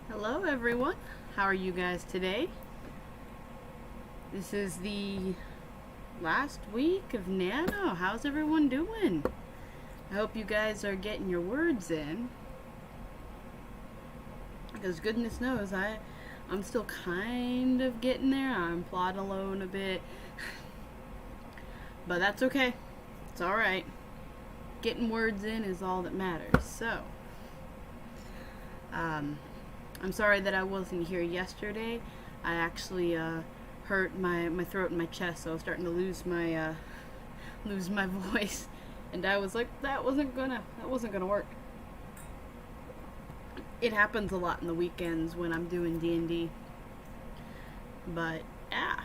Hello everyone, how are you guys today? This is the last week of Nano. How's everyone doing? I hope you guys are getting your words in. Because goodness knows, I'm still kind of getting there. I'm plodding along a bit. But that's okay. It's alright. Getting words in is all that matters. So, I'm sorry that I wasn't here yesterday. I actually hurt my throat and my chest, so I was starting to lose my voice, and I was like, that wasn't gonna work. It happens a lot in the weekends when I'm doing D&D, but yeah.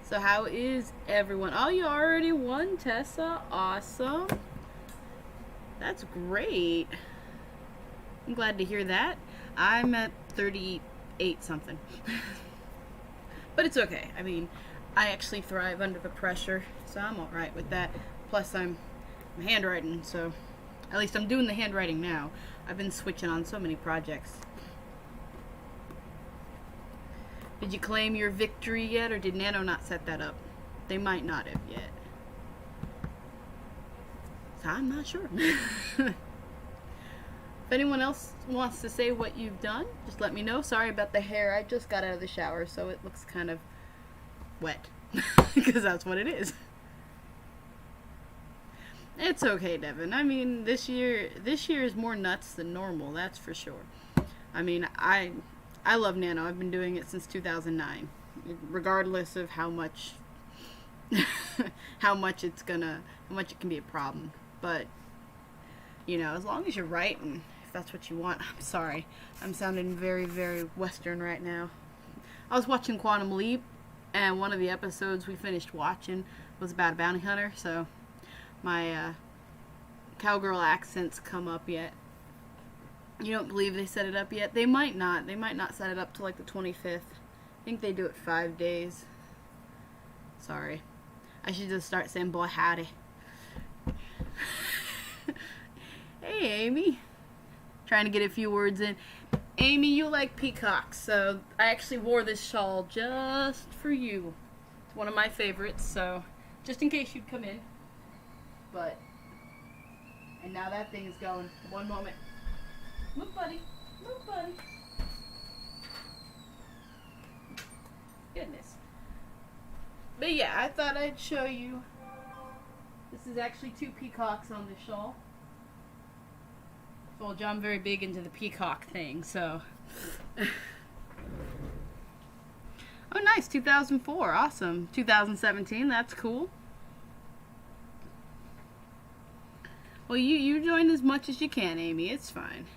So how is everyone? Oh, you already won, Tessa. Awesome. That's great. I'm glad to hear that. I'm at 38 something. But it's okay. I mean, I actually thrive under the pressure, so I'm alright with that. Plus, I'm handwriting, so at least I'm doing the handwriting now. I've been switching on so many projects. Did you claim your victory yet, or did Nano not set that up? They might not have yet. So I'm not sure. If anyone else wants to say what you've done, just let me know. Sorry about the hair. I just got out of the shower, so it looks kind of wet. Because that's what it is. It's okay, Devin. I mean, this year is more nuts than normal, that's for sure. I mean, I love Nano. I've been doing it since 2009. Regardless of how much how much it can be a problem. But you know, as long as you're right and if that's what you want. I'm sorry. I'm sounding very, very Western right now. I was watching Quantum Leap, and one of the episodes we finished watching was about a bounty hunter, so my cowgirl accents come up yet. You don't believe they set it up yet? They might not. They might not set it up till like the 25th. I think they do it 5 days. Sorry. I should just start saying boy howdy. Hey, Amy. Trying to get a few words in. Amy, you like peacocks, so I actually wore this shawl just for you. It's one of my favorites, so just in case you'd come in. But, and now that thing is going. One moment. Look, buddy. Look, buddy. Goodness. But yeah, I thought I'd show you. This is actually 2 peacocks on this shawl. Told you I'm very big into the peacock thing, so. Oh, nice. 2004. Awesome. 2017. That's cool. Well, you join as much as you can, Amy. It's fine.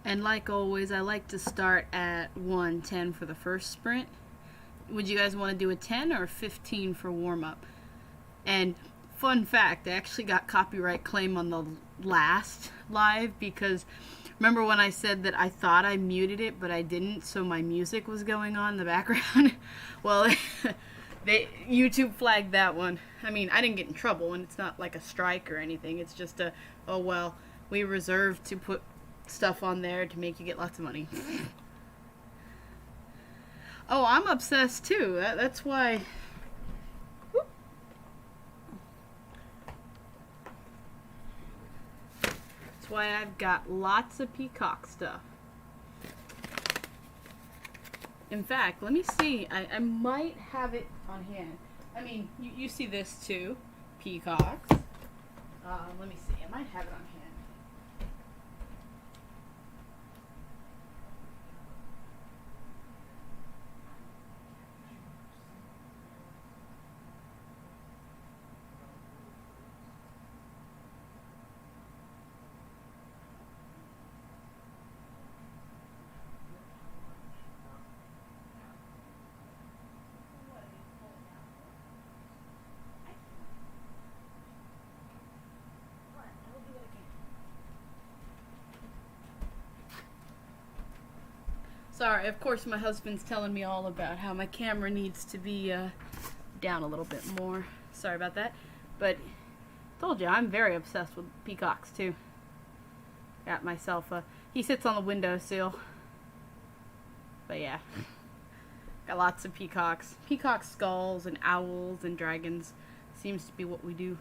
And like always, I like to start at 1:10 for the first sprint. Would you guys want to do a 10 or a 15 for warm-up? And fun fact, I actually got copyright claim on the last live because remember when I said that I thought I muted it but I didn't, so my music was going on in the background? Well, YouTube flagged that one. I mean, I didn't get in trouble and it's not like a strike or anything. It's just a, oh well, we reserve to put stuff on there to make you get lots of money. Oh, I'm obsessed too. That's why. Whoop. That's why I've got lots of peacock stuff. In fact, let me see. I might have it on hand. I mean, you see this too. Peacocks. Let me see. I might have it on hand. Sorry, of course my husband's telling me all about how my camera needs to be down a little bit more. Sorry about that. But told you, I'm very obsessed with peacocks too. Got myself a. He sits on the windowsill. But yeah, got lots of peacocks. Peacock skulls and owls and dragons seems to be what we do.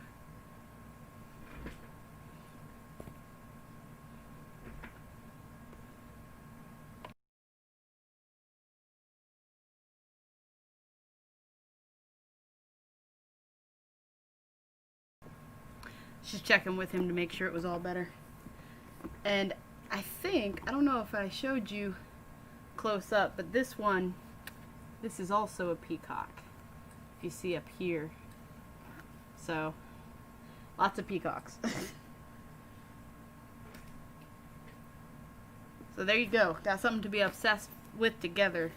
Just checking with him to make sure it was all better. And I don't know if I showed you close up, but this is also a peacock. If you see up here. So, lots of peacocks. So there you go. Got something to be obsessed with together.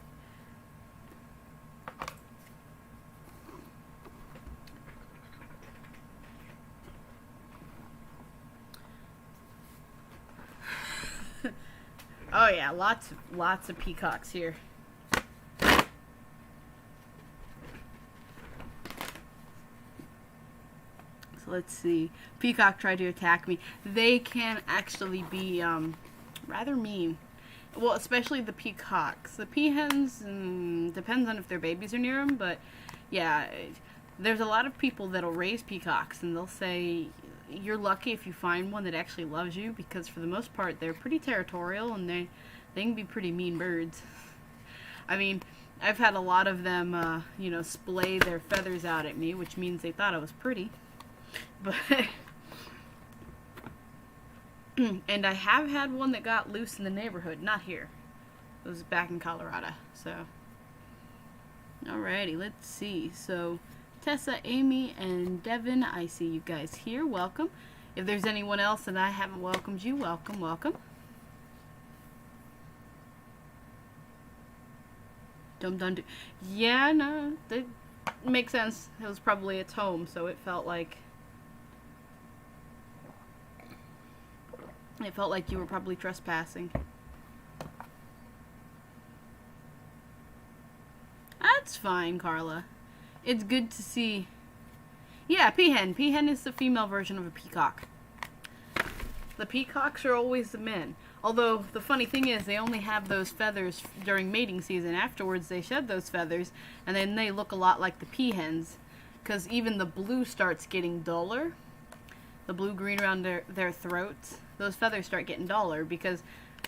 Oh yeah, lots of peacocks here. So let's see. Peacock tried to attack me. They can actually be rather mean. Well, especially the peacocks. The peahens, depends on if their babies are near them, but yeah, there's a lot of people that'll raise peacocks and they'll say you're lucky if you find one that actually loves you, because for the most part they're pretty territorial and they can be pretty mean birds. I mean, I've had a lot of them, splay their feathers out at me, which means they thought I was pretty. But and I have had one that got loose in the neighborhood, not here. It was back in Colorado. So, alrighty, let's see. So, Tessa, Amy, and Devin, I see you guys here. Welcome. If there's anyone else that I haven't welcomed you, welcome, welcome. Dum. Yeah, no, that makes sense. It was probably its home, so it felt like you were probably trespassing. That's fine, Carla. It's good to see. Yeah, peahen. Peahen is the female version of a peacock. The peacocks are always the men. Although, the funny thing is, they only have those feathers during mating season. Afterwards, they shed those feathers, and then they look a lot like the peahens. Because even the blue starts getting duller. The blue-green around their throats. Those feathers start getting duller because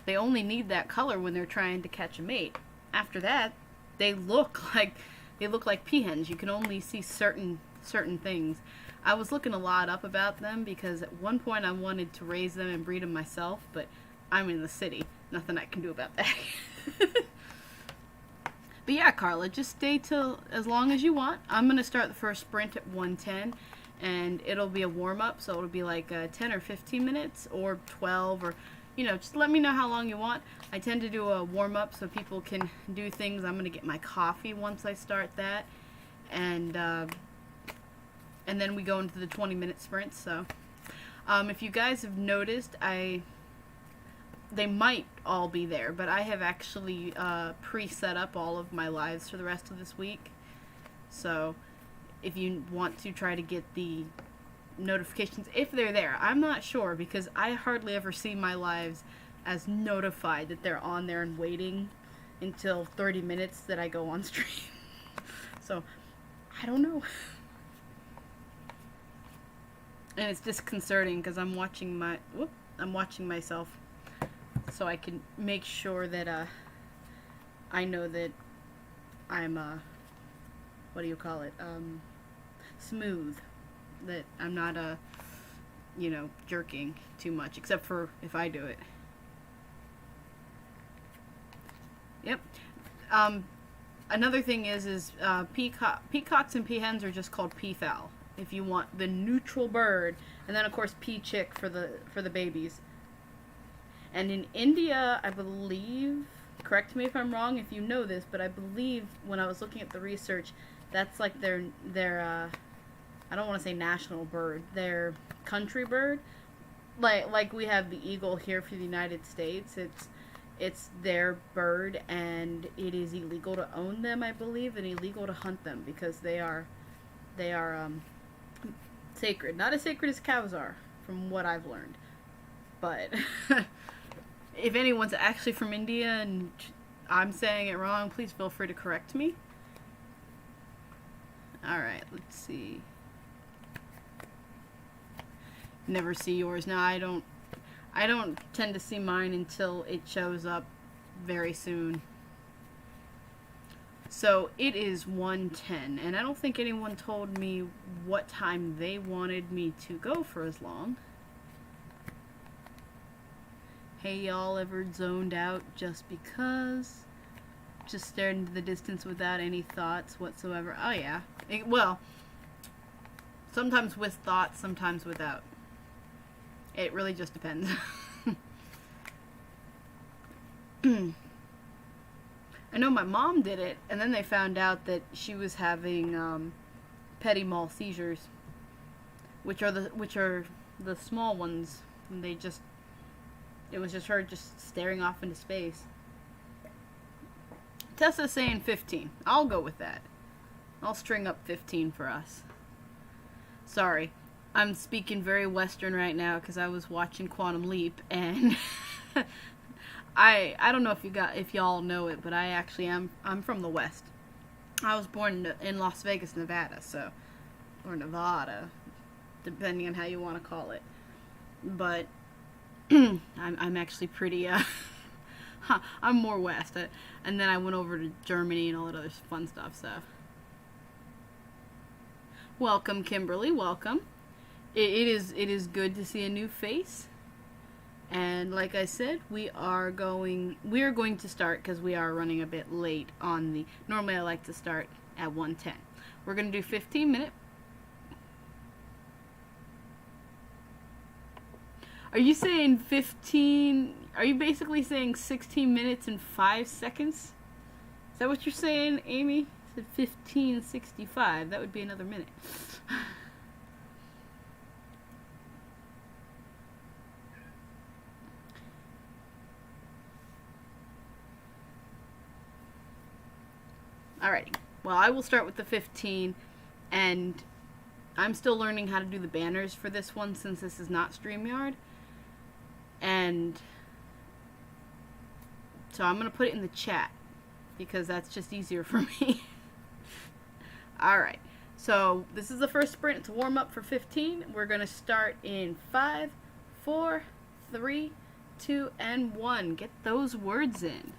they only need that color when they're trying to catch a mate. After that, they look like peahens. You can only see certain things. I was looking a lot up about them because at one point I wanted to raise them and breed them myself, but I'm in the city. Nothing I can do about that. But yeah, Carla, just stay till as long as you want. I'm going to start the first sprint at 1:10, and it'll be a warm-up, so it'll be like 10 or 15 minutes or 12, or just let me know how long you want. I tend to do a warm-up so people can do things. I'm going to get my coffee once I start that, and then we go into the 20-minute sprints. So if you guys have noticed, they might all be there, but I have actually pre-set up all of my lives for the rest of this week. So if you want to try to get the notifications, if they're there, I'm not sure because I hardly ever see my lives as notified that they're on there and waiting until 30 minutes that I go on stream. So I don't know. And it's disconcerting because I'm watching myself, so I can make sure that I know that I'm smooth, that I'm not jerking too much, except for if I do it. Yep. Another thing is peacocks and peahens are just called peafowl if you want the neutral bird, and then of course peachick for the babies. And in India, I believe, correct me if I'm wrong if you know this, but I believe when I was looking at the research, that's like their I don't want to say national bird, their country bird. Like we have the eagle here for the United States. It's their bird, and it is illegal to own them, I believe, and illegal to hunt them because they are Sacred. Not as sacred as cows are, from what I've learned. But if anyone's actually from India and I'm saying it wrong, please feel free to correct me. Alright, let's see. Never see yours. Now I don't tend to see mine until it shows up very soon. So it is 1:10, and I don't think anyone told me what time they wanted me to go for as long. Hey, y'all ever zoned out just because? Just stared into the distance without any thoughts whatsoever? Oh yeah. Well, sometimes with thoughts, sometimes without. It really just depends. I know my mom did it, and then they found out that she was having petit mal seizures, which are the small ones. And it was just her just staring off into space. Tessa's saying 15. I'll go with that. I'll string up 15 for us. Sorry, I'm speaking very Western right now because I was watching Quantum Leap, and I don't know if y'all know it, but I'm from the West. I was born in Las Vegas, Nevada, or Nevada, depending on how you want to call it. But I'm actually pretty I'm more West, and then I went over to Germany and all that other fun stuff. So, welcome, Kimberly. Welcome. It is good to see a new face. And like I said, we are going to start because we are running a bit late on the. Normally, I like to start at 1:10. We're going to do 15-minute. Are you saying 15? Are you basically saying 16 minutes and 5 seconds? Is that what you're saying, Amy? You said 15:65. That would be another minute. Alrighty. Well, I will start with the 15, and I'm still learning how to do the banners for this one since this is not StreamYard. And so I'm going to put it in the chat because that's just easier for me. Alright. So this is the first sprint. It's a warm up for 15. We're going to start in 5, 4, 3, 2, and 1. Get those words in.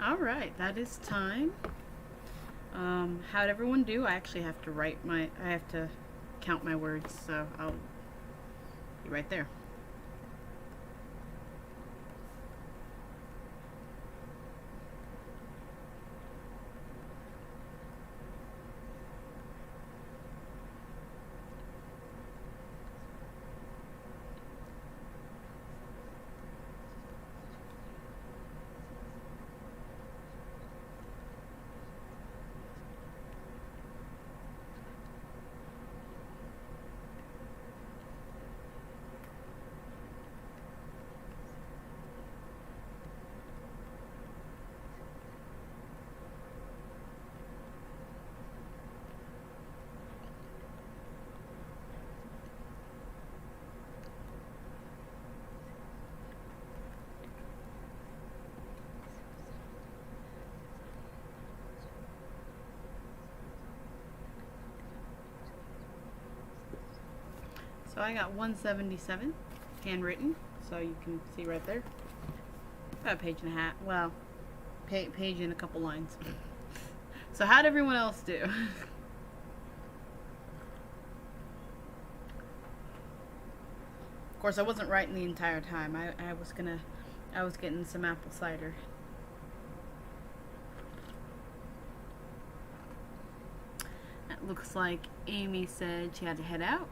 All right, that is time. How'd everyone do? I actually have to I have to count my words, so I'll be right there. So I got 177 handwritten, so you can see right there. About a page and a half. Well, page and a couple lines. So how'd everyone else do? Of course, I wasn't writing the entire time. I was getting some apple cider. It looks like Amy said she had to head out.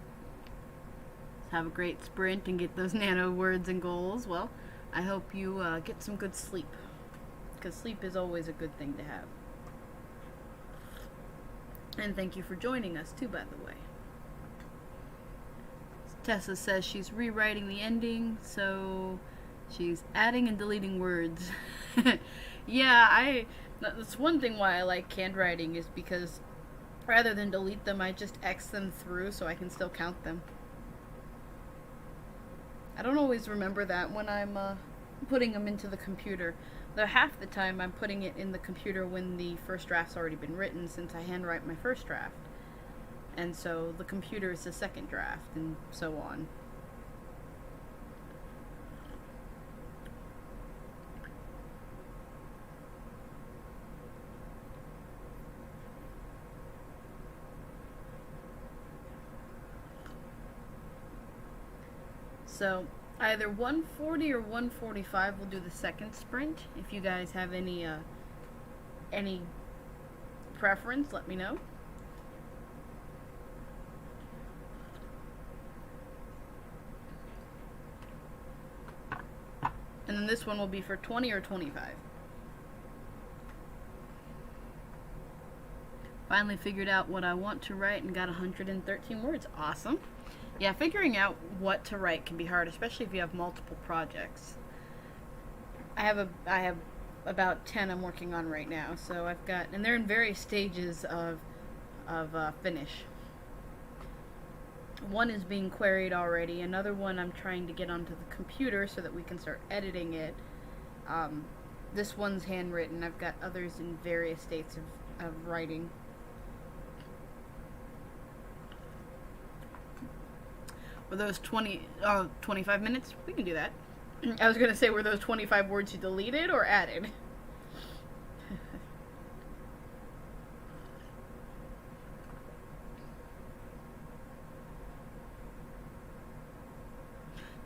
Have a great sprint and get those nano words and goals. Well, I hope you get some good sleep, because sleep is always a good thing to have. And thank you for joining us too, by the way. Tessa says she's rewriting the ending, so she's adding and deleting words. Yeah, that's one thing why I like handwriting, is because rather than delete them, I just X them through so I can still count them. I don't always remember that when I'm putting them into the computer. Though half the time I'm putting it in the computer when the first draft's already been written, since I handwrite my first draft. And so the computer is the second draft, and so on. So either 140 or 145 will do the second sprint. If you guys have any preference, let me know. And then this one will be for 20 or 25. Finally figured out what I want to write and got 113 words. Awesome. Yeah, figuring out what to write can be hard, especially if you have multiple projects. I have about 10 I'm working on right now, so I've got, and they're in various stages of finish. One is being queried already. Another one I'm trying to get onto the computer so that we can start editing it. This one's handwritten. I've got others in various states of writing. Were those 25 minutes? We can do that. I was going to say, were those 25 words you deleted or added?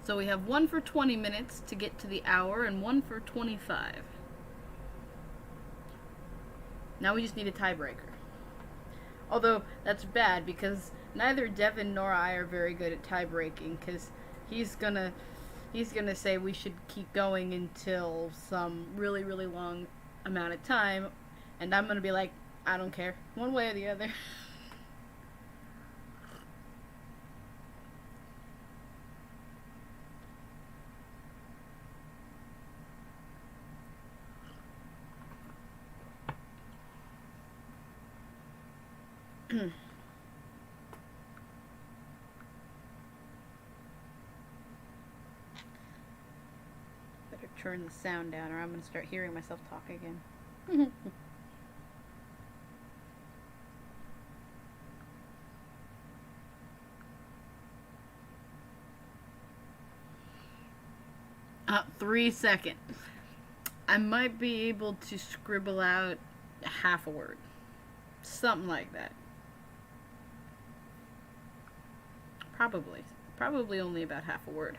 So we have one for 20 minutes to get to the hour and one for 25. Now we just need a tiebreaker. Although that's bad, because neither Devin nor I are very good at tie breaking, because he's gonna say we should keep going until some really, really long amount of time, and I'm gonna be like, I don't care, one way or the other. Better turn the sound down, or I'm gonna start hearing myself talk again. Up 3 seconds. I might be able to scribble out half a word. Something like that. Probably. Probably only about half a word.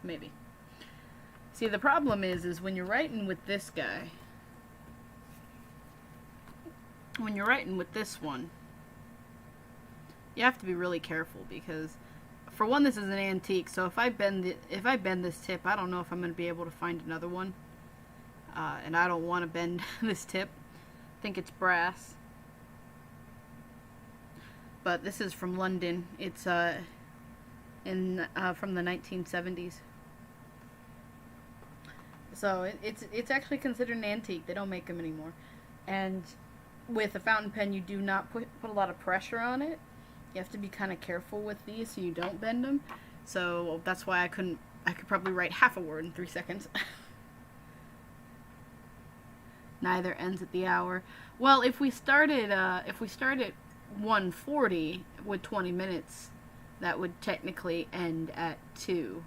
Maybe. See, the problem is when you're writing with this guy, when you're writing with this one, you have to be really careful because, for one, this is an antique. So if I bend this tip, I don't know if I'm going to be able to find another one, and I don't want to bend this tip. I think it's brass, but this is from London. It's from the 1970s. So it's actually considered an antique. They don't make them anymore, and with a fountain pen, you do not put a lot of pressure on it. You have to be kind of careful with these so you don't bend them. So that's why I could probably write half a word in 3 seconds. Neither ends at the hour. Well, if we started at 1:40 with 20 minutes, that would technically end at 2.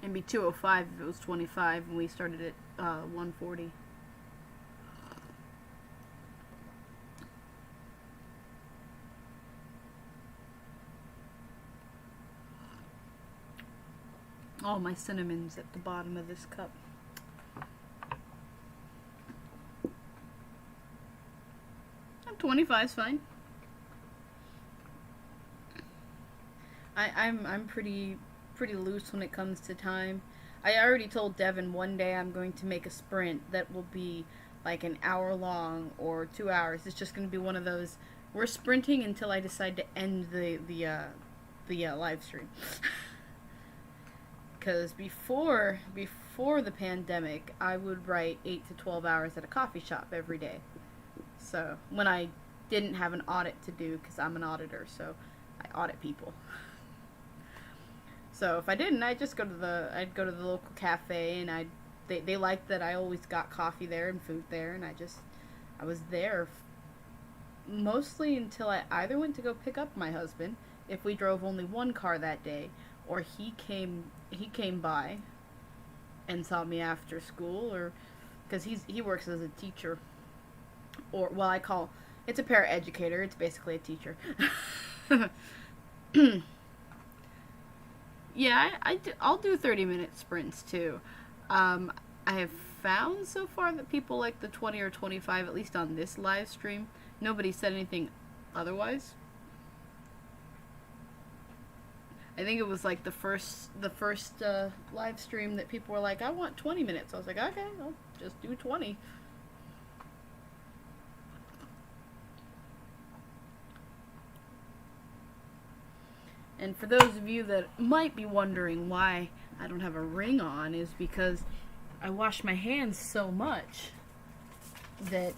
It'd be 2:05 if it was 25 and we started at 1:40. Oh, my cinnamon's at the bottom of this cup. I'm 25 is fine. I'm pretty loose when it comes to time. I already told Devin one day I'm going to make a sprint that will be like an hour long or 2 hours. It's just going to be one of those. We're sprinting until I decide to end the live stream. Because before the pandemic, I would write 8 to 12 hours at a coffee shop every day. So when I didn't have an audit to do, because I'm an auditor, so I audit people. So if I didn't, I'd go to the local cafe, and they liked that I always got coffee there and food there, and I was there mostly until I either went to go pick up my husband if we drove only one car that day, or he came by and saw me after school, or because he works as a teacher, or well, it's a paraeducator. It's basically a teacher. Yeah, I'll do 30-minute sprints too. I have found so far that people like the 20 or 25, at least on this live stream. Nobody said anything otherwise. I think it was like the first live stream that people were like, I want 20 minutes. I was like, okay, I'll just do 20. And for those of you that might be wondering why I don't have a ring on, is because I wash my hands so much that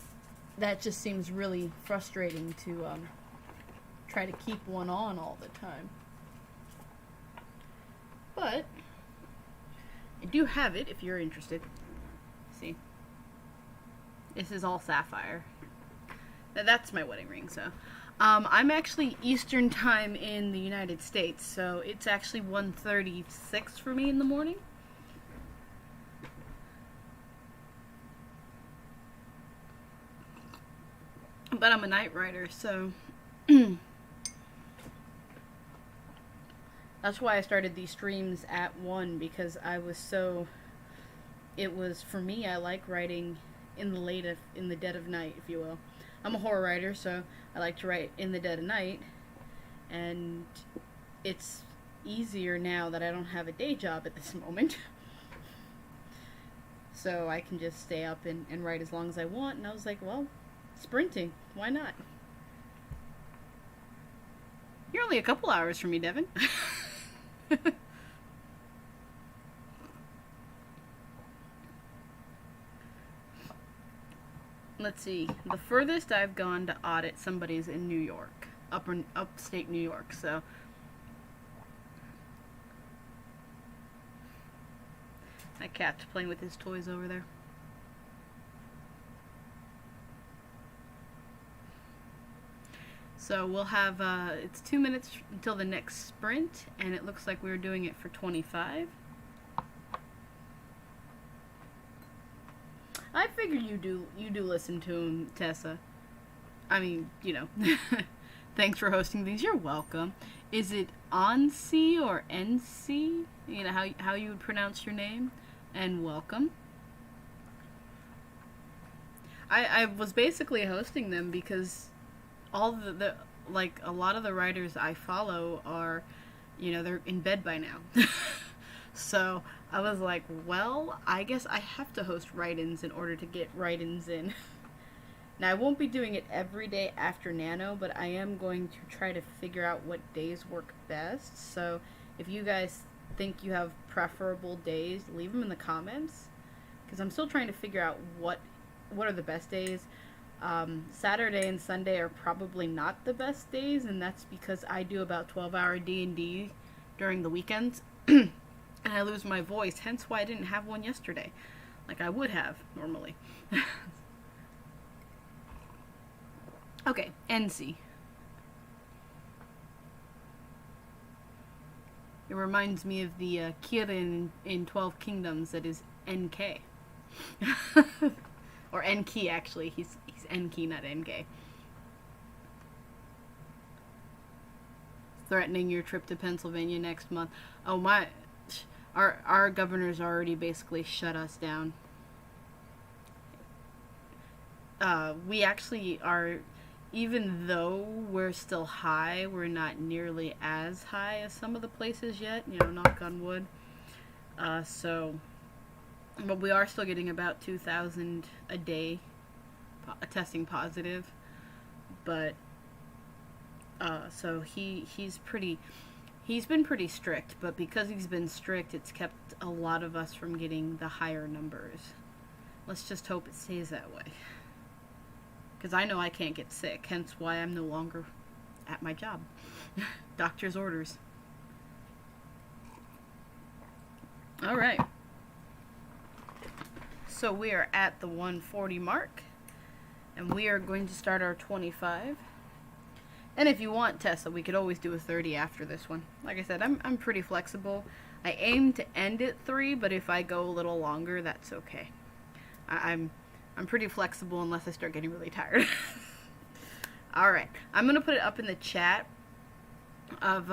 just seems really frustrating to try to keep one on all the time. But I do have it if you're interested. See? This is all sapphire. Now, that's my wedding ring, so. I'm actually Eastern time in the United States, so it's actually 1:36 for me in the morning. But I'm a night writer, so that's why I started these streams at 1, because it was, for me, I like writing in the dead of night, if you will. I'm a horror writer, so I like to write in the dead of night, and it's easier now that I don't have a day job at this moment. So I can just stay up and write as long as I want, and I was like, well, sprinting, why not? You're only a couple hours from me, Devin. Let's see. The furthest I've gone to audit somebody's in New York, upstate New York. So my cat's playing with his toys over there. So we'll have, it's 2 minutes until the next sprint, and it looks like we were doing it for 25. I figure you do listen to him, Tessa. I mean, thanks for hosting these. You're welcome. Is it Onc or NC? You know how you would pronounce your name? And welcome. I was basically hosting them because all the like a lot of the writers I follow are, they're in bed by now. So I was like, well, I guess I have to host write-ins in order to get write-ins in. Now, I won't be doing it every day after Nano, but I am going to try to figure out what days work best. So if you guys think you have preferable days, leave them in the comments. Because I'm still trying to figure out what are the best days. Saturday and Sunday are probably not the best days, and that's because I do about 12-hour D&D during the weekends. And I lose my voice, hence why I didn't have one yesterday, like I would have normally. Okay, NC. It reminds me of the Kirin in 12 Kingdoms that is NK. Or NK, actually. He's NK, not NK. Threatening your trip to Pennsylvania next month. Oh my... Our governor's already basically shut us down. We actually are, even though we're still high, we're not nearly as high as some of the places yet, knock on wood. But we are still getting about 2,000 a day testing positive. But, so he's been pretty strict, but because he's been strict, it's kept a lot of us from getting the higher numbers. Let's just hope it stays that way. Because I know I can't get sick, hence why I'm no longer at my job. Doctor's orders. Alright. So we are at the 140 mark, and we are going to start our 25. And if you want, Tessa, we could always do a 30 after this one. Like I said, I'm pretty flexible. I aim to end at 3, but if I go a little longer, that's okay. I'm pretty flexible unless I start getting really tired. Alright, I'm going to put it up in the chat of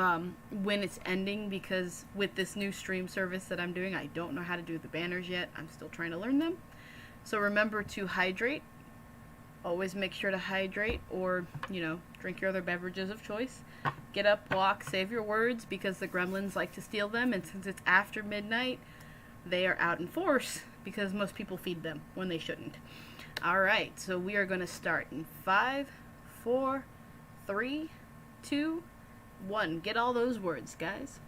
when it's ending, because with this new stream service that I'm doing, I don't know how to do the banners yet. I'm still trying to learn them. So remember to hydrate. Always make sure to hydrate, or, drink your other beverages of choice. Get up, walk, save your words, because the gremlins like to steal them, and since it's after midnight, they are out in force, because most people feed them when they shouldn't. Alright, so we are going to start in 5, 4, 3, 2, 1. Get all those words, guys.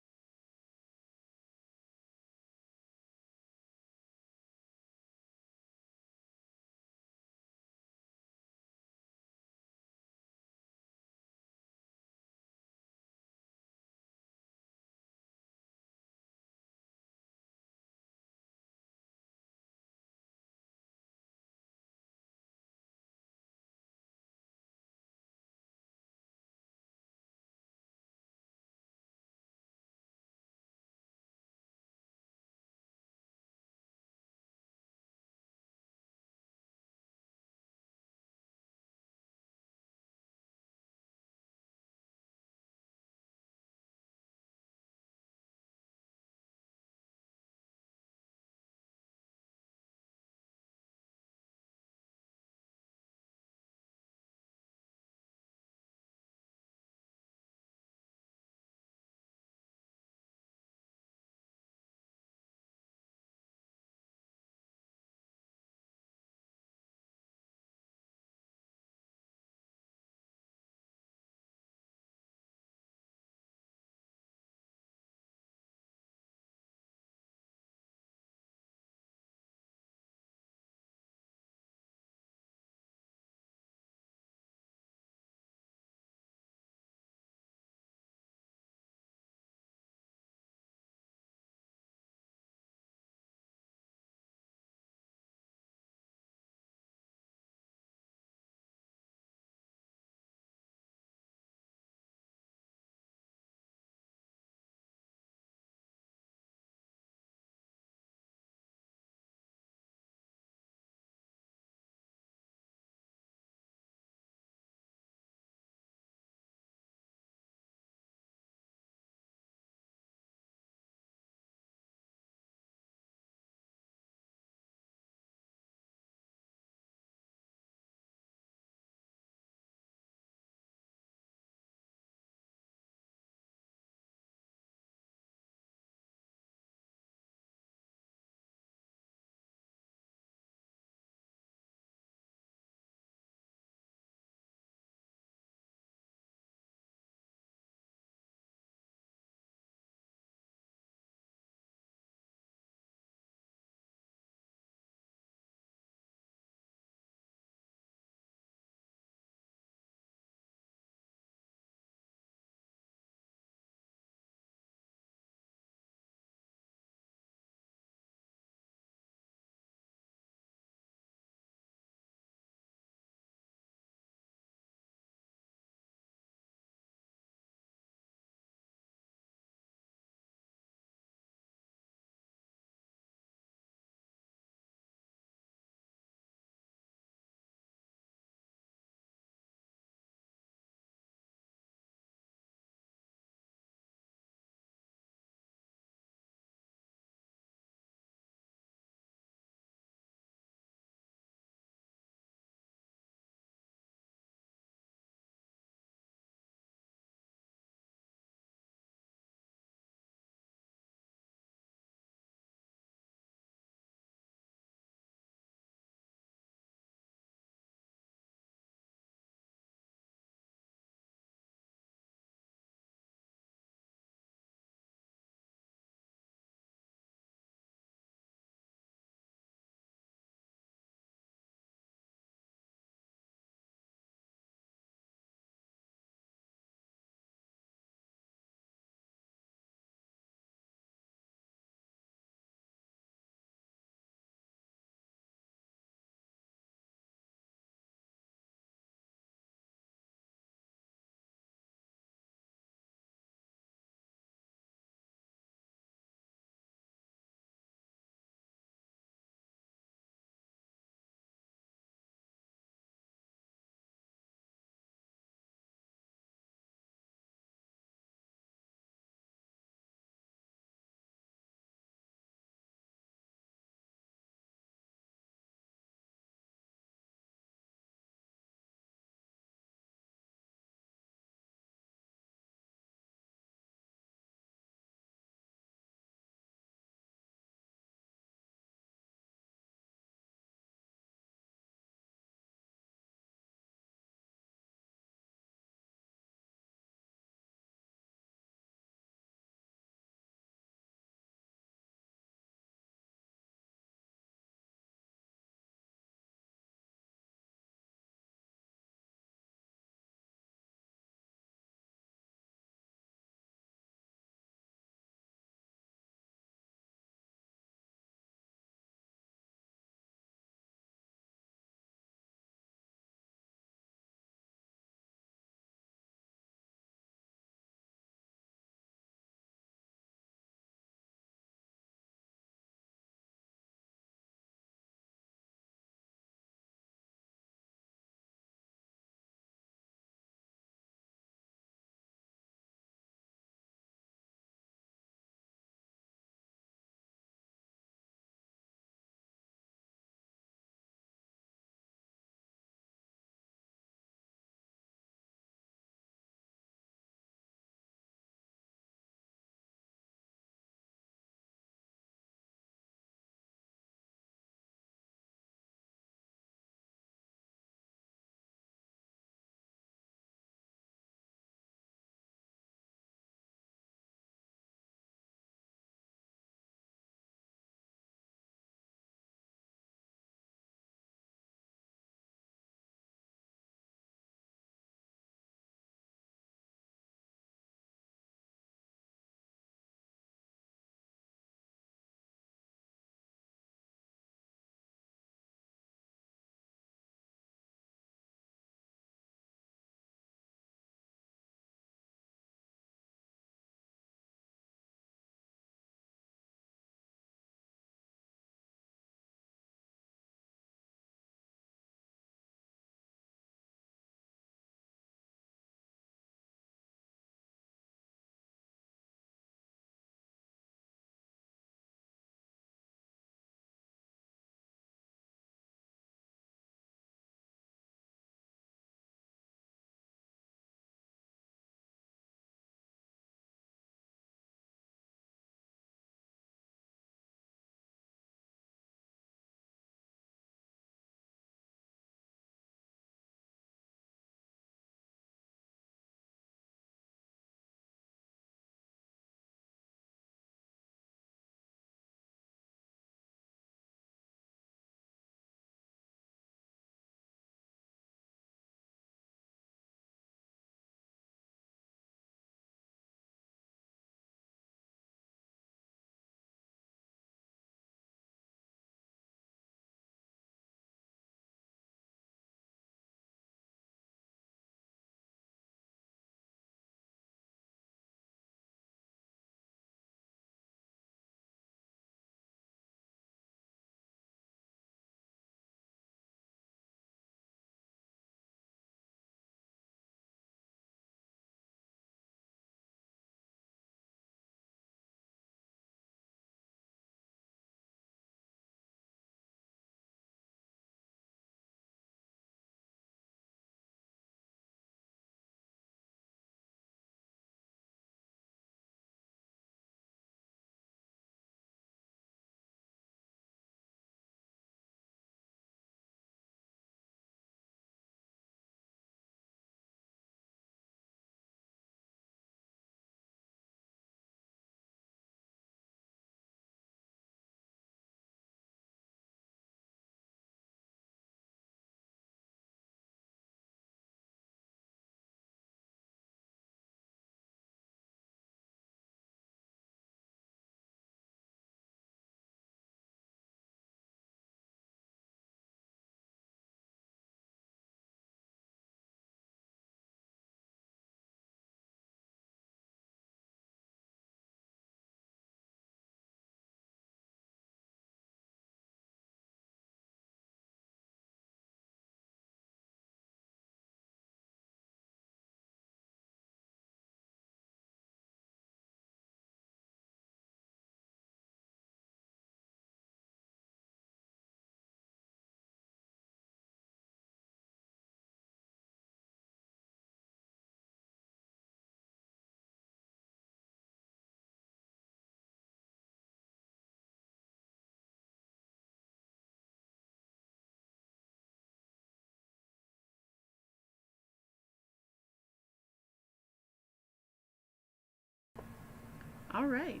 All right,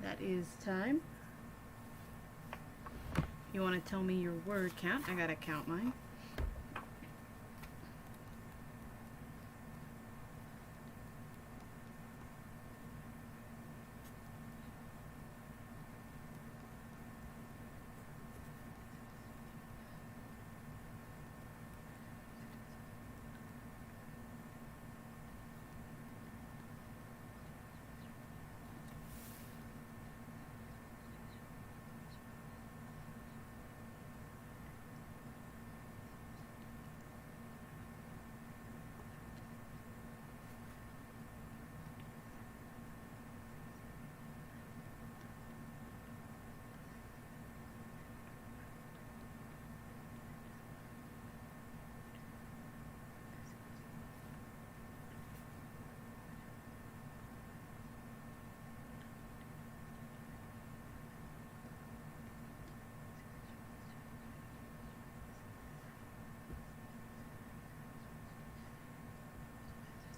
that is time. You want to tell me your word count? I gotta count mine.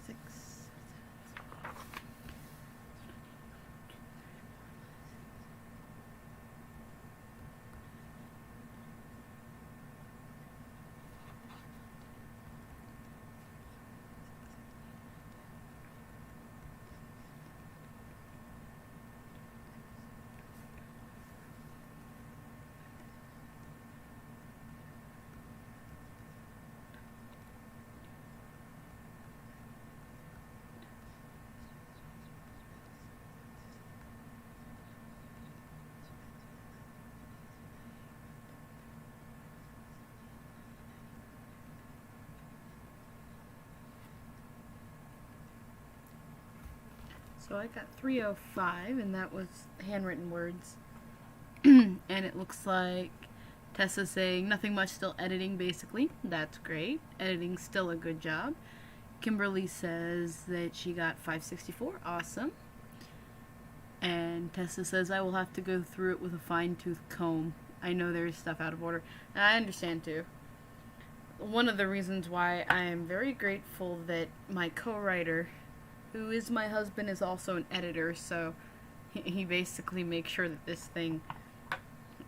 Six. So I got 305, and that was handwritten words. And it looks like Tessa's saying nothing much, still editing basically. That's great. Editing's still a good job. Kimberly says that she got 564. Awesome. And Tessa says, I will have to go through it with a fine-tooth comb. I know there is stuff out of order. And I understand too. One of the reasons why I am very grateful that my co-writer, who is my husband, is also an editor, so he basically makes sure that this thing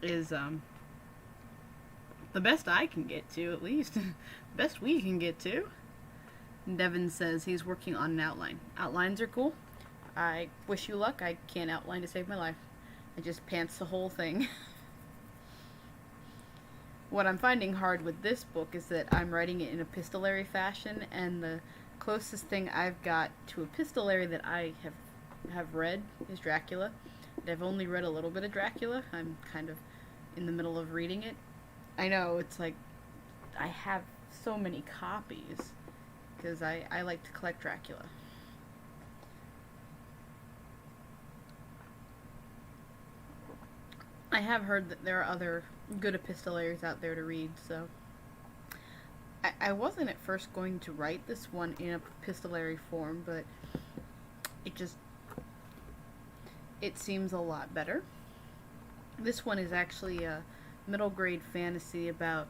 is the best I can get to, at least. The best we can get to. Devin says he's working on an outline. Outlines are cool. I wish you luck. I can't outline to save my life. I just pants the whole thing. What I'm finding hard with this book is that I'm writing it in epistolary fashion, and the closest thing I've got to epistolary that I have read is Dracula. I've only read a little bit of Dracula. I'm kind of in the middle of reading it. I know, it's like I have so many copies because I like to collect Dracula. I have heard that there are other good epistolaries out there to read, so I wasn't at first going to write this one in a epistolary form, but it seems a lot better. This one is actually a middle grade fantasy about,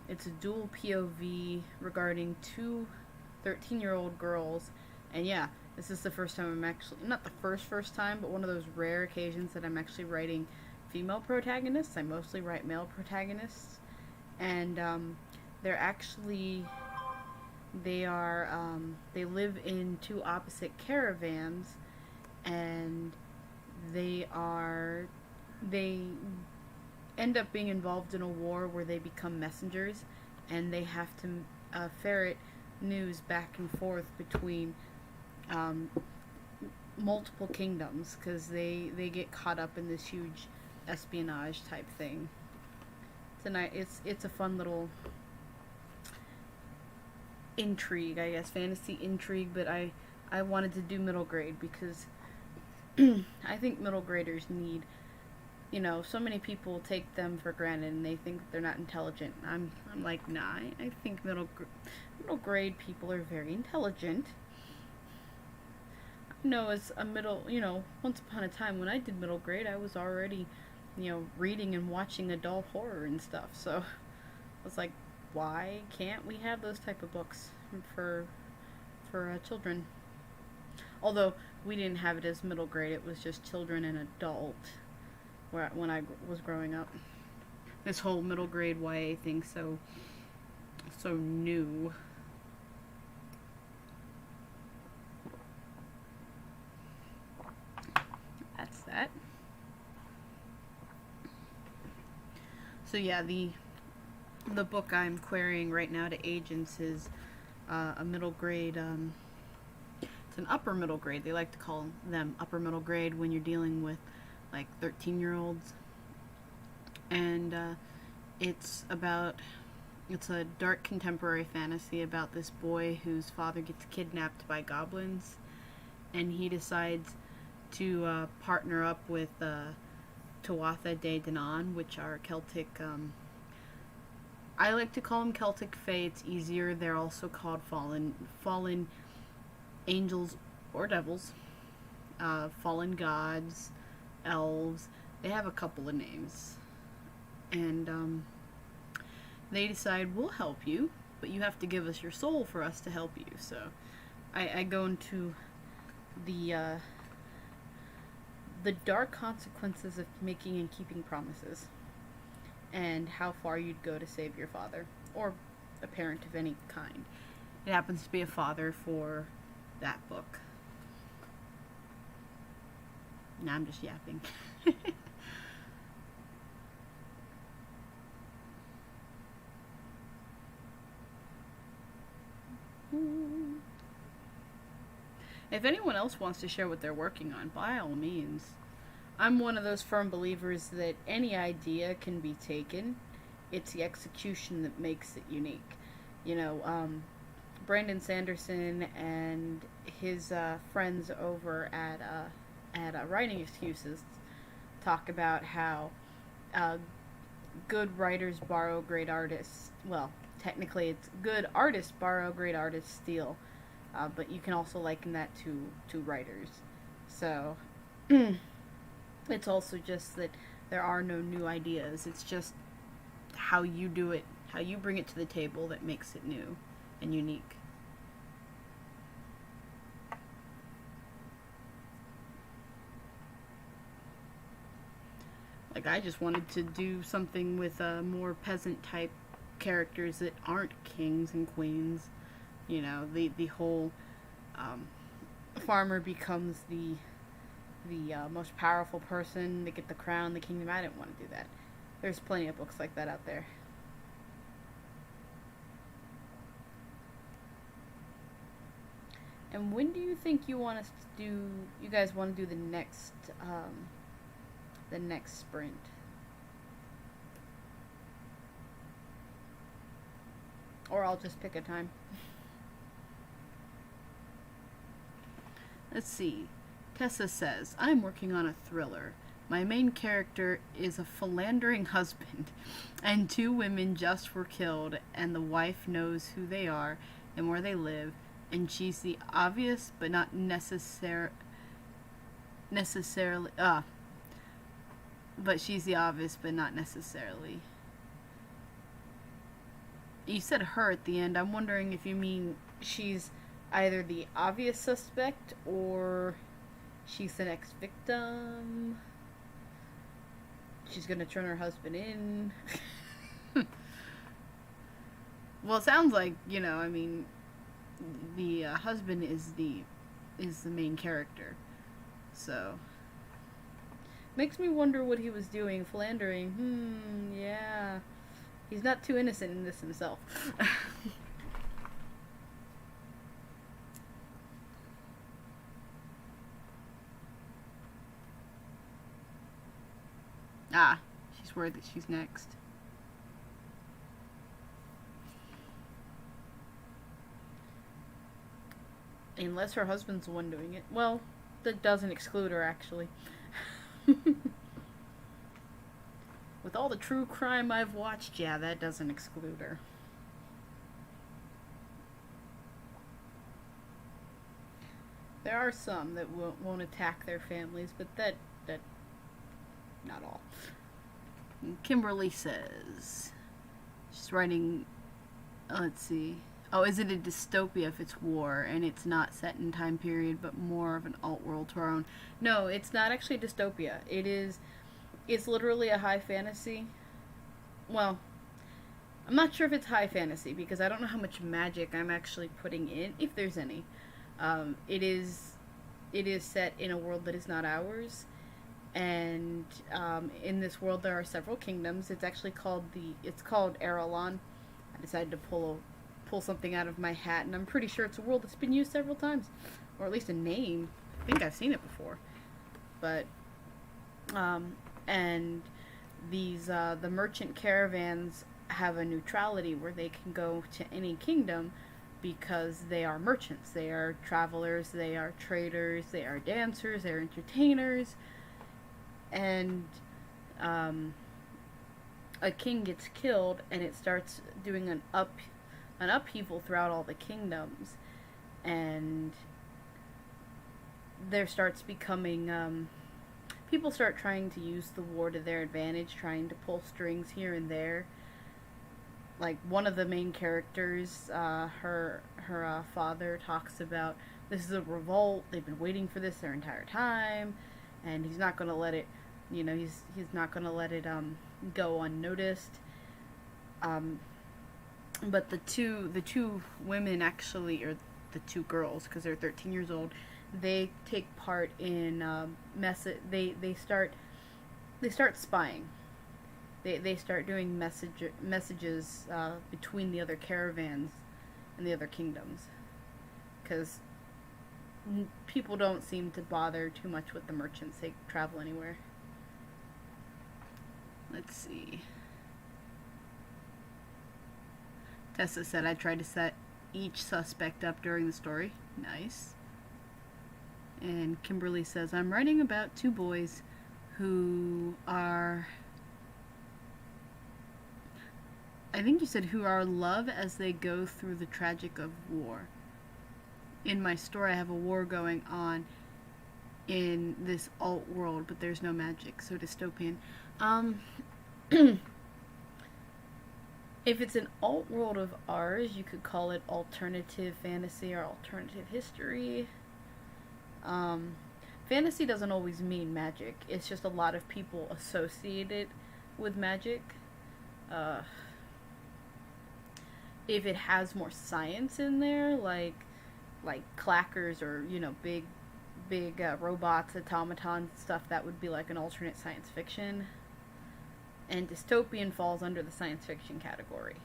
it's a dual POV regarding two 13-year-old girls, and yeah, this is the first time I'm actually, not the first time, but one of those rare occasions that I'm actually writing female protagonists. I mostly write male protagonists, and they're actually, they live in two opposite caravans, and they end up being involved in a war where they become messengers, and they have to ferret news back and forth between multiple kingdoms, because they get caught up in this huge espionage type thing. It's a fun little intrigue, I guess, fantasy intrigue, but I wanted to do middle grade because I think middle graders need, so many people take them for granted and they think they're not intelligent. I'm like, nah, I think middle grade people are very intelligent. As a once upon a time when I did middle grade, I was already, reading and watching adult horror and stuff. So I was like, why can't we have those type of books for children? Although we didn't have it as middle grade. It was just children and adult when I was growing up. This whole middle grade YA thing so new. That's that. So yeah, the book I'm querying right now to agents is a middle grade. It's an upper middle grade. They like to call them upper middle grade when you're dealing with like 13-year-olds, and it's a dark contemporary fantasy about this boy whose father gets kidnapped by goblins, and he decides to partner up with Tuatha De Danann, which are Celtic. I like to call them Celtic Fae. It's easier. They're also called fallen angels or devils, fallen gods, elves. They have a couple of names, and they decide, we'll help you, but you have to give us your soul for us to help you. So I go into the dark consequences of making and keeping promises, and how far you'd go to save your father, or a parent of any kind. It happens to be a father for that book. Now I'm just yapping. If anyone else wants to share what they're working on, by all means. I'm one of those firm believers that any idea can be taken. It's the execution that makes it unique. You know, Brandon Sanderson and his friends over at Writing Excuses talk about how good writers borrow great artists. Well, technically it's good artists borrow, great artists steal. But you can also liken that to writers. So it's also just that there are no new ideas. It's just how you do it, how you bring it to the table that makes it new and unique. Like, I just wanted to do something with more peasant type characters that aren't kings and queens. You know, the whole farmer becomes the most powerful person. They get the crown, the kingdom. I didn't want to do that. There's plenty of books like that out there. And when do you think you want us to do? You guys want to do the next sprint? Or I'll just pick a time. Let's see. Tessa says, I'm working on a thriller. My main character is a philandering husband, and two women just were killed, and the wife knows who they are and where they live, and she's the obvious but not necessarily but she's the obvious but not necessarily. You said her at the end. I'm wondering if you mean she's either the obvious suspect or she's the next victim. She's gonna turn her husband in. Well, it sounds like, you know, I mean, the husband is the main character, so makes me wonder what he was doing, philandering. Yeah, he's not too innocent in this himself. Ah, she's worried that she's next. Unless her husband's the one doing it. Well, that doesn't exclude her, actually. With all the true crime I've watched, yeah, that doesn't exclude her. There are some that won't attack their families, but that not all. Kimberly says she's writing, let's see, Oh, is it a dystopia if it's war and it's not set in time period but more of an alt world to our own? No, it's not actually a dystopia. It's literally a high fantasy. Well, I'm not sure if it's high fantasy because I don't know how much magic I'm actually putting in, if there's any. It is set in a world that is not ours, and in this world there are several kingdoms. It's called Erelon. I decided to pull something out of my hat, and I'm pretty sure it's a world that's been used several times, or at least a name. I think I've seen it before, but and the merchant caravans have a neutrality where they can go to any kingdom because they are merchants, they are travelers, they are traders, they are dancers, they are entertainers, and a king gets killed and it starts doing an upheaval throughout all the kingdoms, and there starts becoming people start trying to use the war to their advantage, trying to pull strings here and there. Like one of the main characters, her father talks about this is a revolt. They've been waiting for this their entire time, and he's not going to let it. He's not going to let it go unnoticed. But the two women actually, or the two girls, because they're 13 years old, they take part in They start spying. They start doing messages between the other caravans and the other kingdoms, because people don't seem to bother too much with the merchants. They travel anywhere. Let's see. Tessa said I tried to set each suspect up during the story. Nice. And Kimberly says I'm writing about two boys who are, I think you said, who are love as they go through the tragic of war. In my story I have a war going on in this alt world, but there's no magic, so dystopian. If it's an alt world of ours, you could call it alternative fantasy or alternative history. Fantasy doesn't always mean magic. It's just a lot of people associate it with magic. If it has more science in there, like clackers or big robots, automatons, stuff, that would be like an alternate science fiction. And dystopian falls under the science fiction category.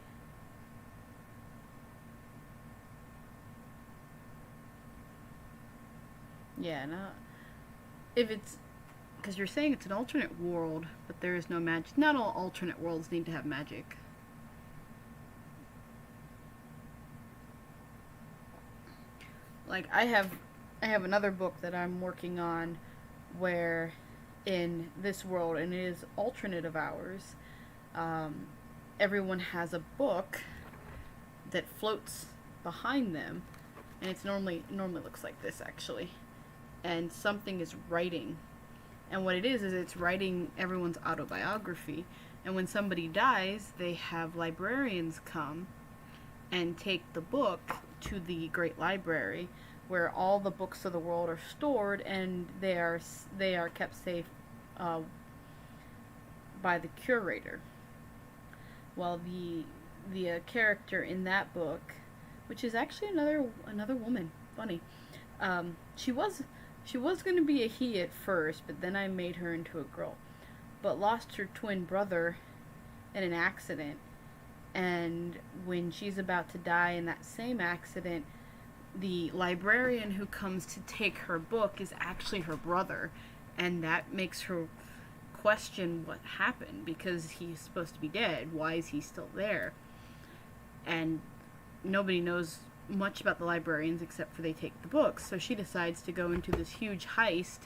Yeah, no. If it's, because you're saying it's an alternate world, but there is no magic. Not all alternate worlds need to have magic. Like I have another book that I'm working on where in this world, and it is alternate of ours, everyone has a book that floats behind them, and it normally looks like this actually, and something is writing, and what it is it's writing everyone's autobiography, and when somebody dies they have librarians come and take the book to the Great Library, where all the books of the world are stored, and they are kept safe by the curator. Well, the character in that book, which is actually another woman, funny, she was going to be a he at first, but then I made her into a girl, but lost her twin brother in an accident, and when she's about to die in that same accident, the librarian who comes to take her book is actually her brother, and that makes her question what happened, because he's supposed to be dead. Why is he still there? And nobody knows much about the librarians except for they take the books, so she decides to go into this huge heist,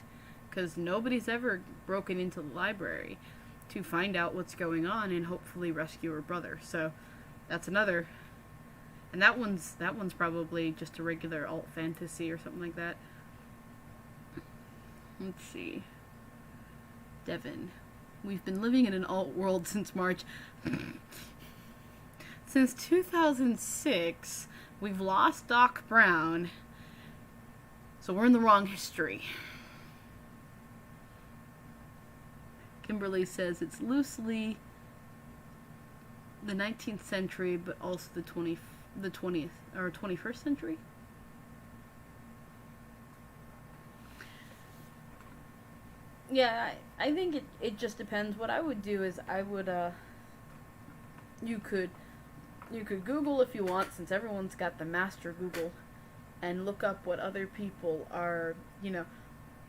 because nobody's ever broken into the library, to find out what's going on and hopefully rescue her brother. So that's another. And that one's probably just a regular alt fantasy or something like that. Let's see. Devin. We've been living in an alt world since March. Since 2006, we've lost Doc Brown, so we're in the wrong history. Kimberly says it's loosely the 19th century, but also the 20th or 21st century. Yeah, I think it just depends. What I would do is I would you could Google if you want, since everyone's got the master Google, and look up what other people are,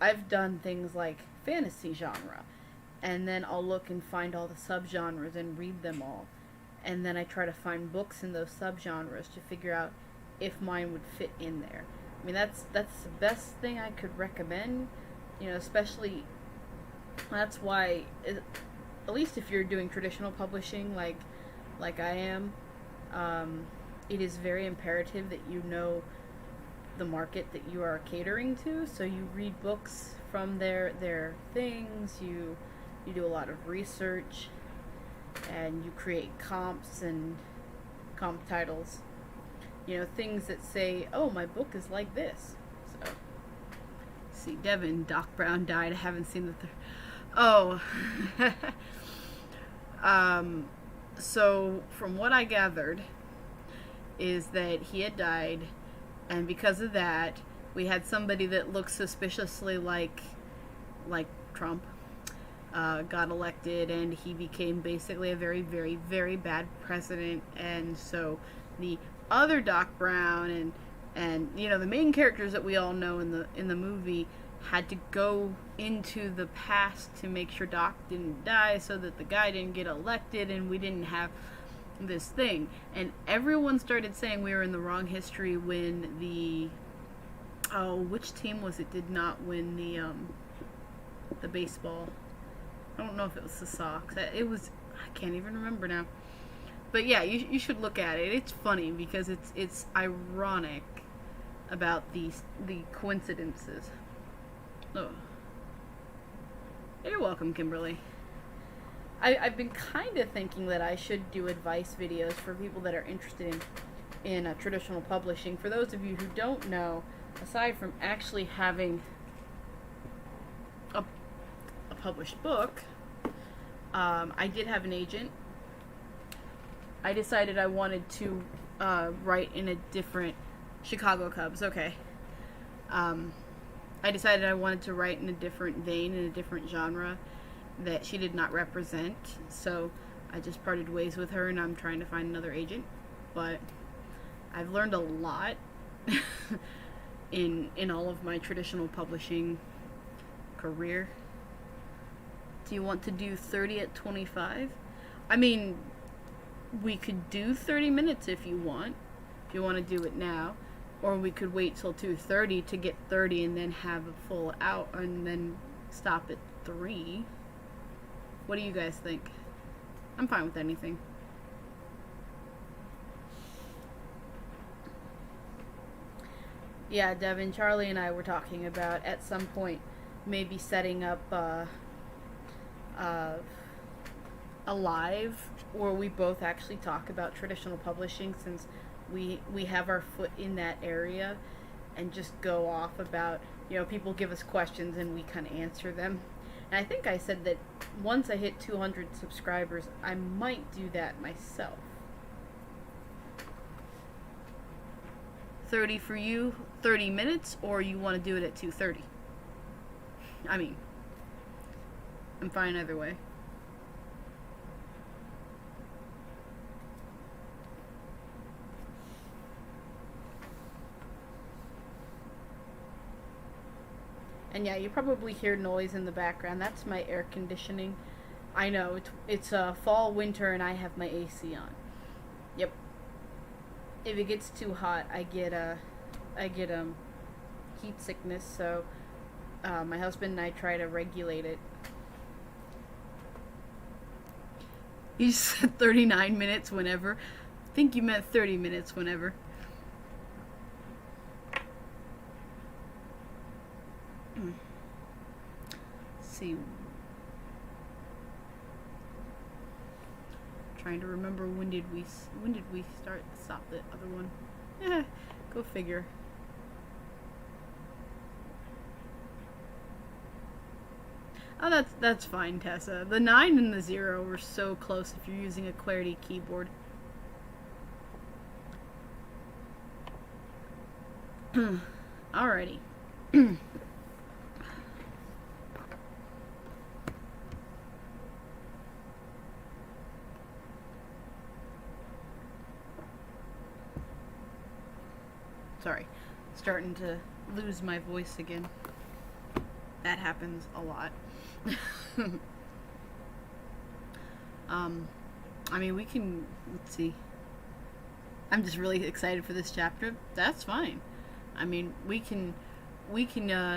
I've done things like fantasy genre, and then I'll look and find all the subgenres and read them all. And then I try to find books in those subgenres to figure out if mine would fit in there. I mean, that's the best thing I could recommend, especially that's why, at least if you're doing traditional publishing like I am, it is very imperative that you know the market that you are catering to. So you read books from their things, you do a lot of research, and you create comps and comp titles, things that say, oh, my book is like this. So, see, Devin, Doc Brown died. I haven't seen the Oh. So from what I gathered is that he had died, and because of that, we had somebody that looked suspiciously like Trump got elected, and he became basically a very, very, very bad president. And so the other Doc Brown and the main characters that we all know in the movie had to go into the past to make sure Doc didn't die, so that the guy didn't get elected and we didn't have this thing. And everyone started saying we were in the wrong history when which team was it did not win the baseball? I don't know if it was the Sox. I can't even remember now. But yeah, you should look at it. It's funny because it's ironic about the coincidences. Oh. You're welcome, Kimberly. I've been kind of thinking that I should do advice videos for people that are interested in traditional publishing. For those of you who don't know, aside from actually having a published book, I did have an agent. I decided I wanted to write in a different Chicago Cubs. Okay. I decided I wanted to write in a different vein, in a different genre that she did not represent. So I just parted ways with her, and I'm trying to find another agent. But I've learned a lot in all of my traditional publishing career. Do you want to do 30 at 25? I mean, we could do 30 minutes if you want to do it now. Or we could wait till 2:30 to get 30 and then have a full out and then stop at 3. What do you guys think? I'm fine with anything. Yeah, Devin, Charlie and I were talking about at some point maybe setting up a live where we both actually talk about traditional publishing, since we have our foot in that area, and just go off about, people give us questions and we kind of answer them. And I think I said that once I hit 200 subscribers, I might do that myself. 30 for you, 30 minutes, or you want to do it at 2:30? I mean, I'm fine either way. And yeah, you probably hear noise in the background. That's my air conditioning. I know, it's fall, winter, and I have my AC on. Yep. If it gets too hot, I get heat sickness, so my husband and I try to regulate it. You said 39 minutes whenever. I think you meant 30 minutes whenever. See, trying to remember when did we stop the other one. Eh, go figure. Oh, that's fine, Tessa. The 9 and the 0 were so close if you're using a QWERTY keyboard. Alrighty. Sorry. Starting to lose my voice again. That happens a lot. I mean, we can, let's see. I'm just really excited for this chapter. That's fine. I mean, we can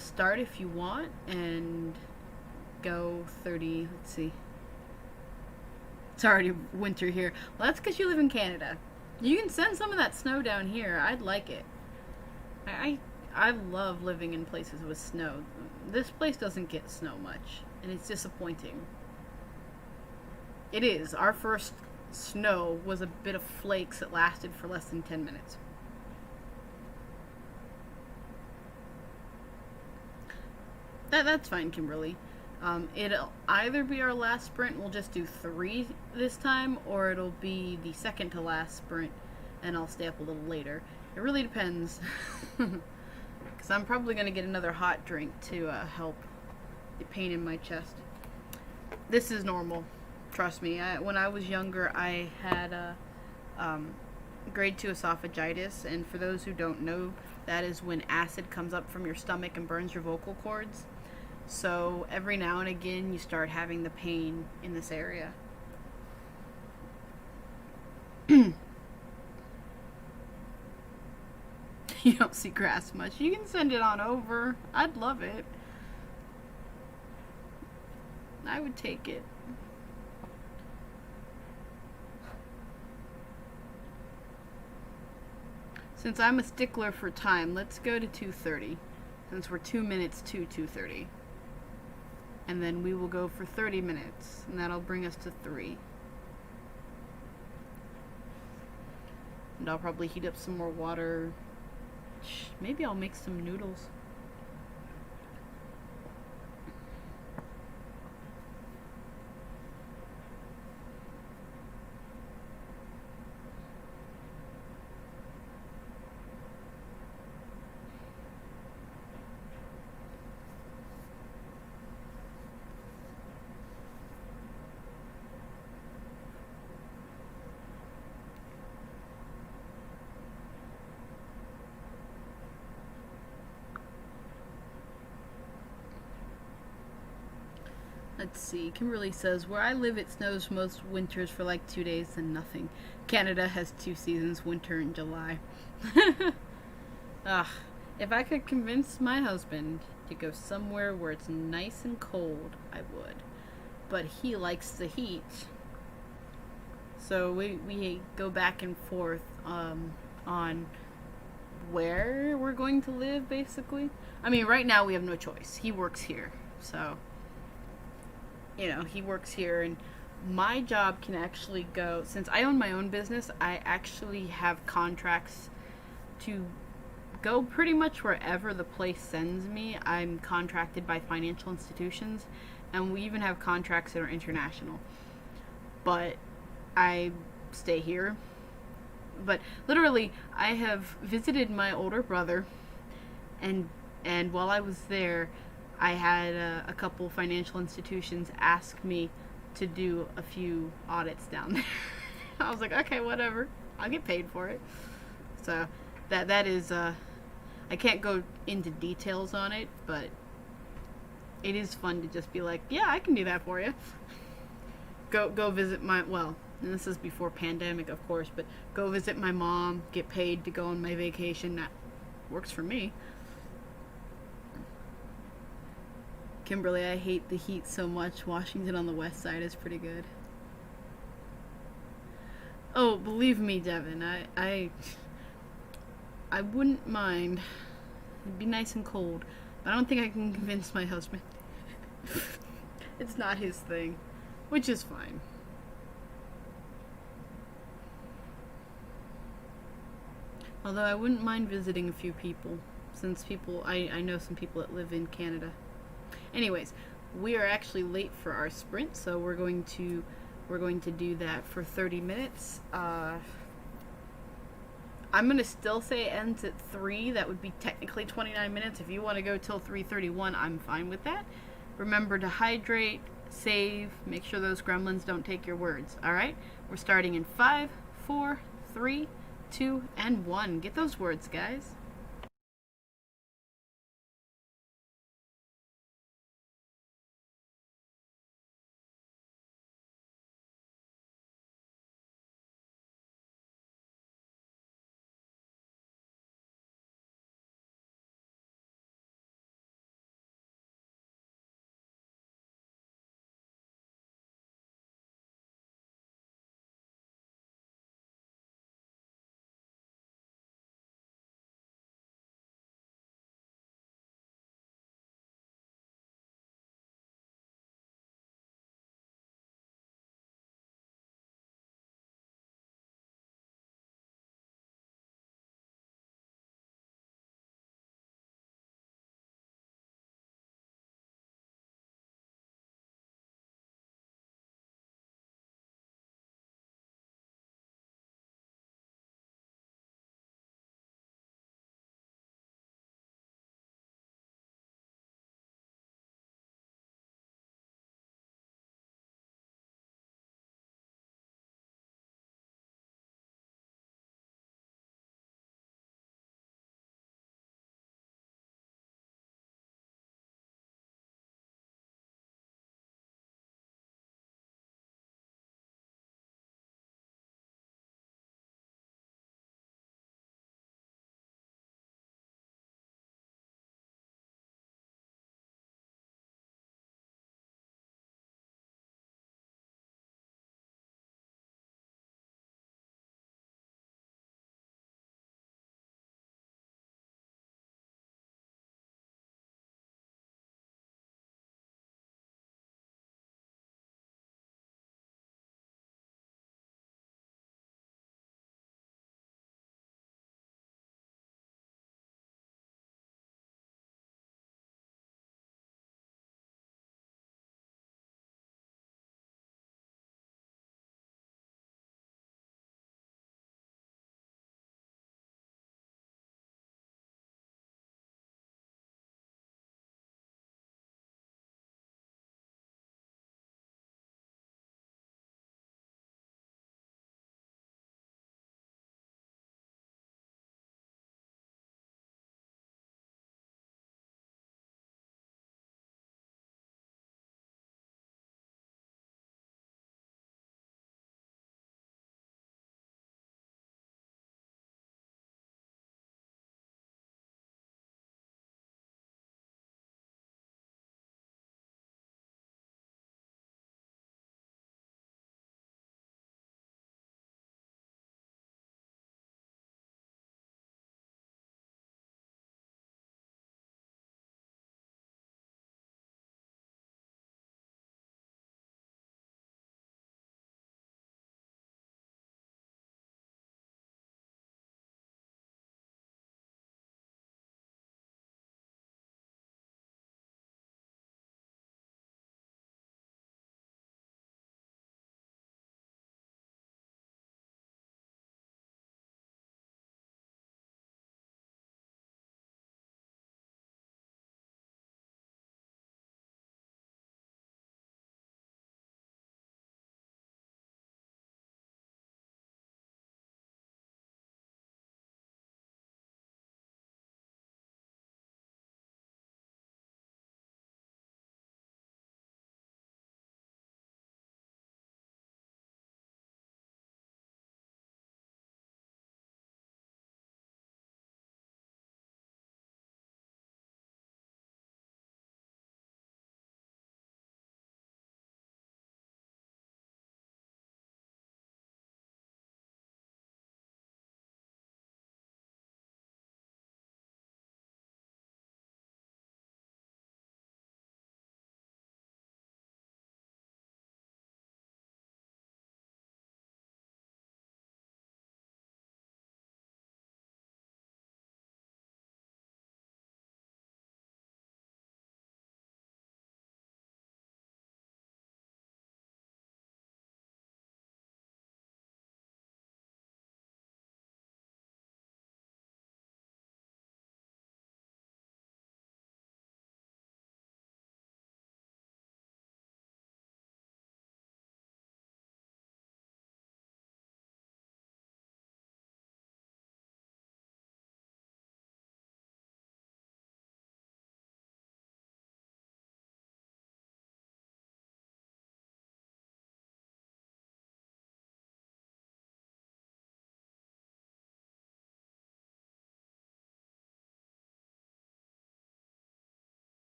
start if you want and go 30, let's see. It's already winter here. Well, that's because you live in Canada. You can send some of that snow down here. I'd like it. I love living in places with snow. This place doesn't get snow much, and it's disappointing. It is. Our first snow was a bit of flakes that lasted for less than 10 minutes. That's fine, Kimberly. It'll either be our last sprint, we'll just do 3 this time, or it'll be the second to last sprint, and I'll stay up a little later. It really depends. Because I'm probably going to get another hot drink to help the pain in my chest. This is normal. Trust me. When I was younger, I had grade 2 esophagitis, and for those who don't know, that is when acid comes up from your stomach and burns your vocal cords. So every now and again, you start having the pain in this area. You don't see grass much. You can send it on over. I'd love it. I would take it. Since I'm a stickler for time, let's go to 2:30. Since we're 2 minutes to 2:30. And then we will go for 30 minutes. And that'll bring us to 3. And I'll probably heat up some more water. Maybe I'll make some noodles. Let's see. Kimberly says, where I live it snows most winters for like 2 days and nothing. Canada has 2 seasons, winter and July. Ugh. If I could convince my husband to go somewhere where it's nice and cold, I would. But he likes the heat. So we go back and forth on where we're going to live, basically. I mean, right now we have no choice. He works here, so... You know, he works here, and my job can actually go, since I own my own business, I actually have contracts to go pretty much wherever the place sends me. I'm contracted by financial institutions, and we even have contracts that are international. But I stay here. But literally, I have visited my older brother, and while I was there, I had a couple financial institutions ask me to do a few audits down there. I was like, okay, whatever. I'll get paid for it. So that is, I can't go into details on it, but it is fun to just be like, yeah, I can do that for you. Go visit my, well, and this is before pandemic, of course, but go visit my mom, get paid to go on my vacation. That works for me. Kimberly, I hate the heat so much. Washington on the west side is pretty good. Oh, believe me, Devin, I wouldn't mind. It'd be nice and cold. But I don't think I can convince my husband. It's not his thing, which is fine. Although I wouldn't mind visiting a few people, since I know some people that live in Canada. Anyways, we are actually late for our sprint, so we're going to do that for 30 minutes. I'm gonna still say it ends at 3. That would be technically 29 minutes. If you want to go till 3:31, I'm fine with that. Remember to hydrate, save, make sure those gremlins don't take your words. All right, we're starting in 5, 4, 3, 2, and 1. Get those words, guys.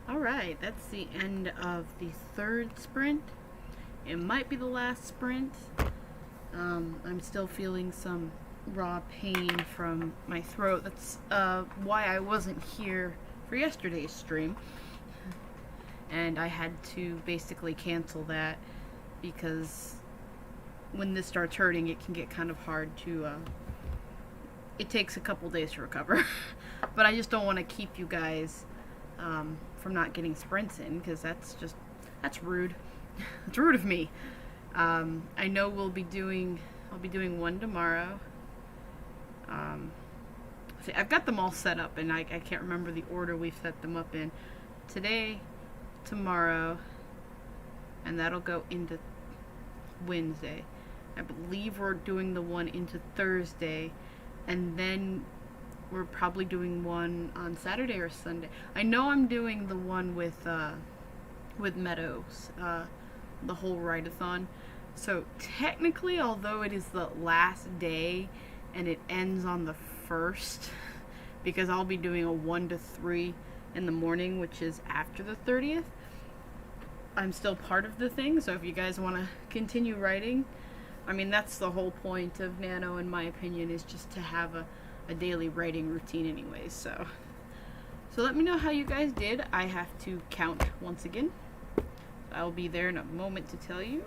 Alright, that's the end of the third sprint. It might be the last sprint. I'm still feeling some raw pain from my throat. That's why I wasn't here for yesterday's stream. And I had to basically cancel that because when this starts hurting, it can get kind of hard to. It takes a couple days to recover. But I just don't want to keep you guys from not getting sprints in because that's rude. It's rude of me. I know I'll be doing one tomorrow. See, I've got them all set up, and I can't remember the order we've set them up in. Today, tomorrow, and that'll go into Wednesday. I believe we're doing the one into Thursday, and then we're probably doing one on Saturday or Sunday. I know I'm doing the one with Meadows, the whole write-a-thon. So technically, although it is the last day and it ends on the 1st, because I'll be doing a 1 to 3 in the morning, which is after the 30th, I'm still part of the thing. So if you guys want to continue writing, I mean, that's the whole point of Nano, in my opinion, is just to have a daily writing routine anyways. So let me know how you guys did. I have to count once again. I'll be there in a moment to tell you.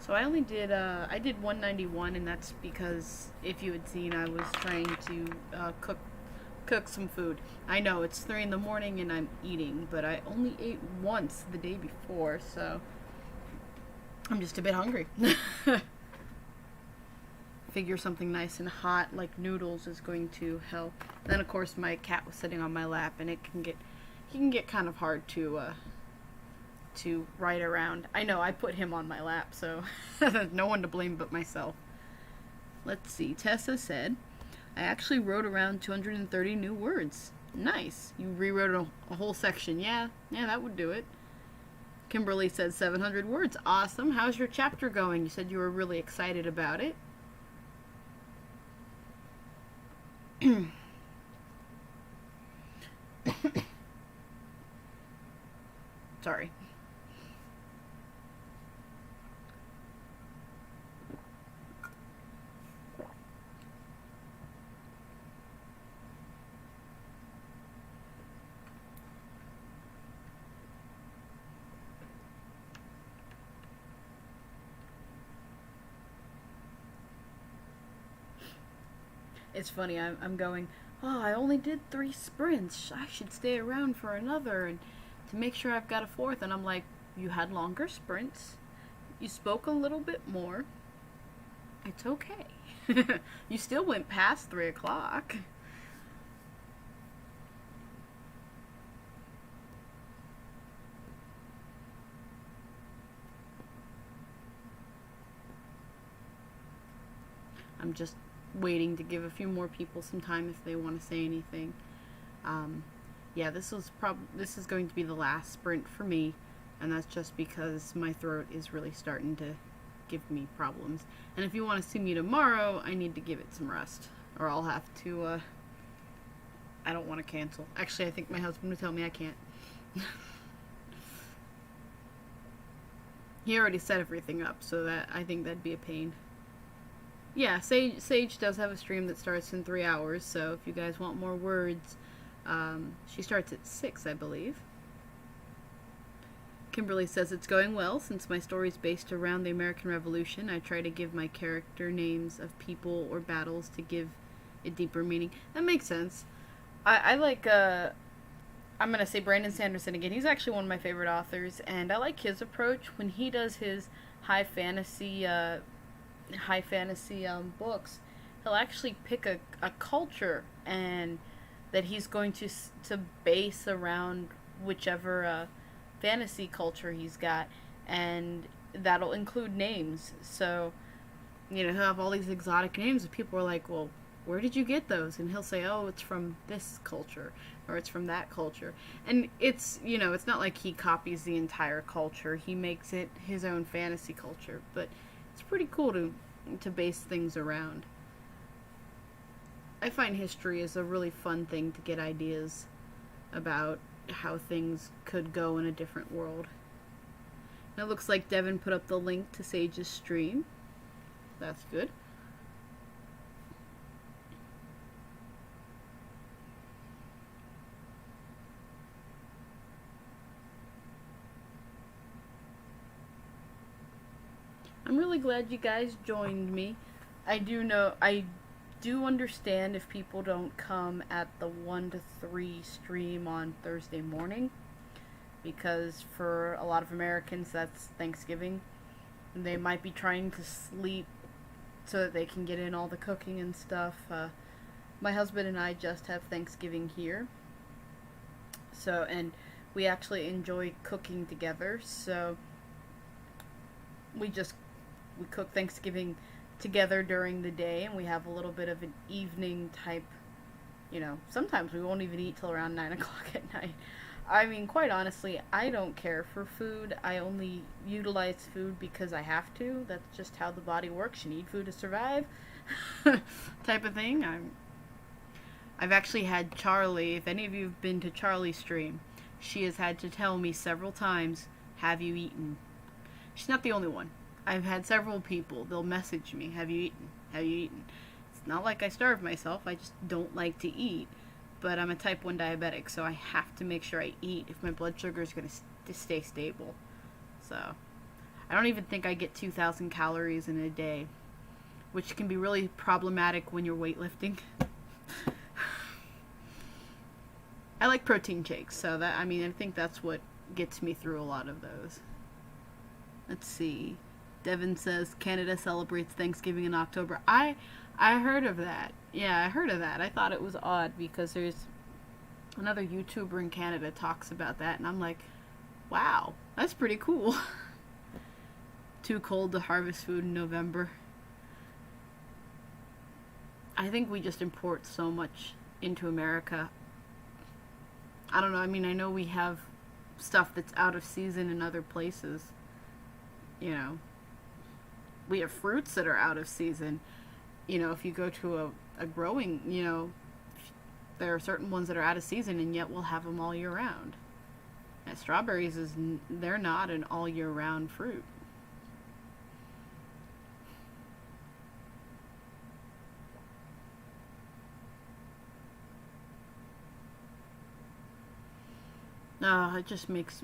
So I only did I did 191, and that's because if you had seen, I was trying to cook some food. I know it's 3 in the morning and I'm eating, but I only ate once the day before, so I'm just a bit hungry. Figure something nice and hot like noodles is going to help. Then of course my cat was sitting on my lap, and he can get kind of hard to ride around. I know I put him on my lap, so no one to blame but myself. Let's see. Tessa said, I actually wrote around 230 new words. Nice. You rewrote a whole section. Yeah, that would do it. Kimberly said 700 words. Awesome. How's your chapter going? You said you were really excited about it. Sorry. It's funny, I'm going, oh, I only did 3 sprints. I should stay around for another and to make sure I've got a 4th. And I'm like, you had longer sprints. You spoke a little bit more. It's okay. You still went past 3 o'clock. I'm just waiting to give a few more people some time if they want to say anything. Yeah, this is going to be the last sprint for me, and that's just because my throat is really starting to give me problems. And if you want to see me tomorrow, I need to give it some rest, or I'll have to I don't want to cancel. Actually, I think my husband would tell me I can't. He already set everything up, so that I think that'd be a pain. Yeah, Sage does have a stream that starts in 3 hours, so if you guys want more words, she starts at 6, I believe. Kimberly says it's going well. Since my story is based around the American Revolution, I try to give my character names of people or battles to give a deeper meaning. That makes sense. I like, I'm going to say Brandon Sanderson again. He's actually one of my favorite authors, and I like his approach when he does his high fantasy books. He'll actually pick a culture and that he's going to base around whichever fantasy culture he's got, and that'll include names. So, he'll have all these exotic names, and people are like, well, where did you get those? And he'll say, oh, it's from this culture, or it's from that culture. And it's, it's not like he copies the entire culture. He makes it his own fantasy culture. But it's pretty cool to base things around. I find history is a really fun thing to get ideas about how things could go in a different world. And it looks like Devin put up the link to Sage's stream. That's good. I'm really glad you guys joined me. I do understand if people don't come at the 1 to 3 stream on Thursday morning, because for a lot of Americans that's Thanksgiving, and they might be trying to sleep so that they can get in all the cooking and stuff. My husband and I just have Thanksgiving here, and we actually enjoy cooking together, so we cook Thanksgiving together during the day, and we have a little bit of an evening type, sometimes we won't even eat till around 9 o'clock at night. I mean, quite honestly, I don't care for food. I only utilize food because I have to. That's just how the body works. You need food to survive type of thing. I've actually had Charlie, if any of you have been to Charlie's stream, she has had to tell me several times, have you eaten? She's not the only one. I've had several people, they'll message me, have you eaten? Have you eaten? It's not like I starve myself, I just don't like to eat. But I'm a type 1 diabetic, so I have to make sure I eat if my blood sugar is going to stay stable. So, I don't even think I get 2,000 calories in a day, which can be really problematic when you're weightlifting. I like protein shakes, so I think that's what gets me through a lot of those. Let's see. Devin says Canada celebrates Thanksgiving in October. I heard of that. Yeah, I heard of that. I thought it was odd because there's another YouTuber in Canada talks about that, and I'm like, wow, that's pretty cool. Too cold to harvest food in November. I think we just import so much into America. I don't know. I mean, I know we have stuff that's out of season in other places. We have fruits that are out of season. If you go to a growing, there are certain ones that are out of season, and yet we'll have them all year round. And strawberries they're not an all year round fruit. It just makes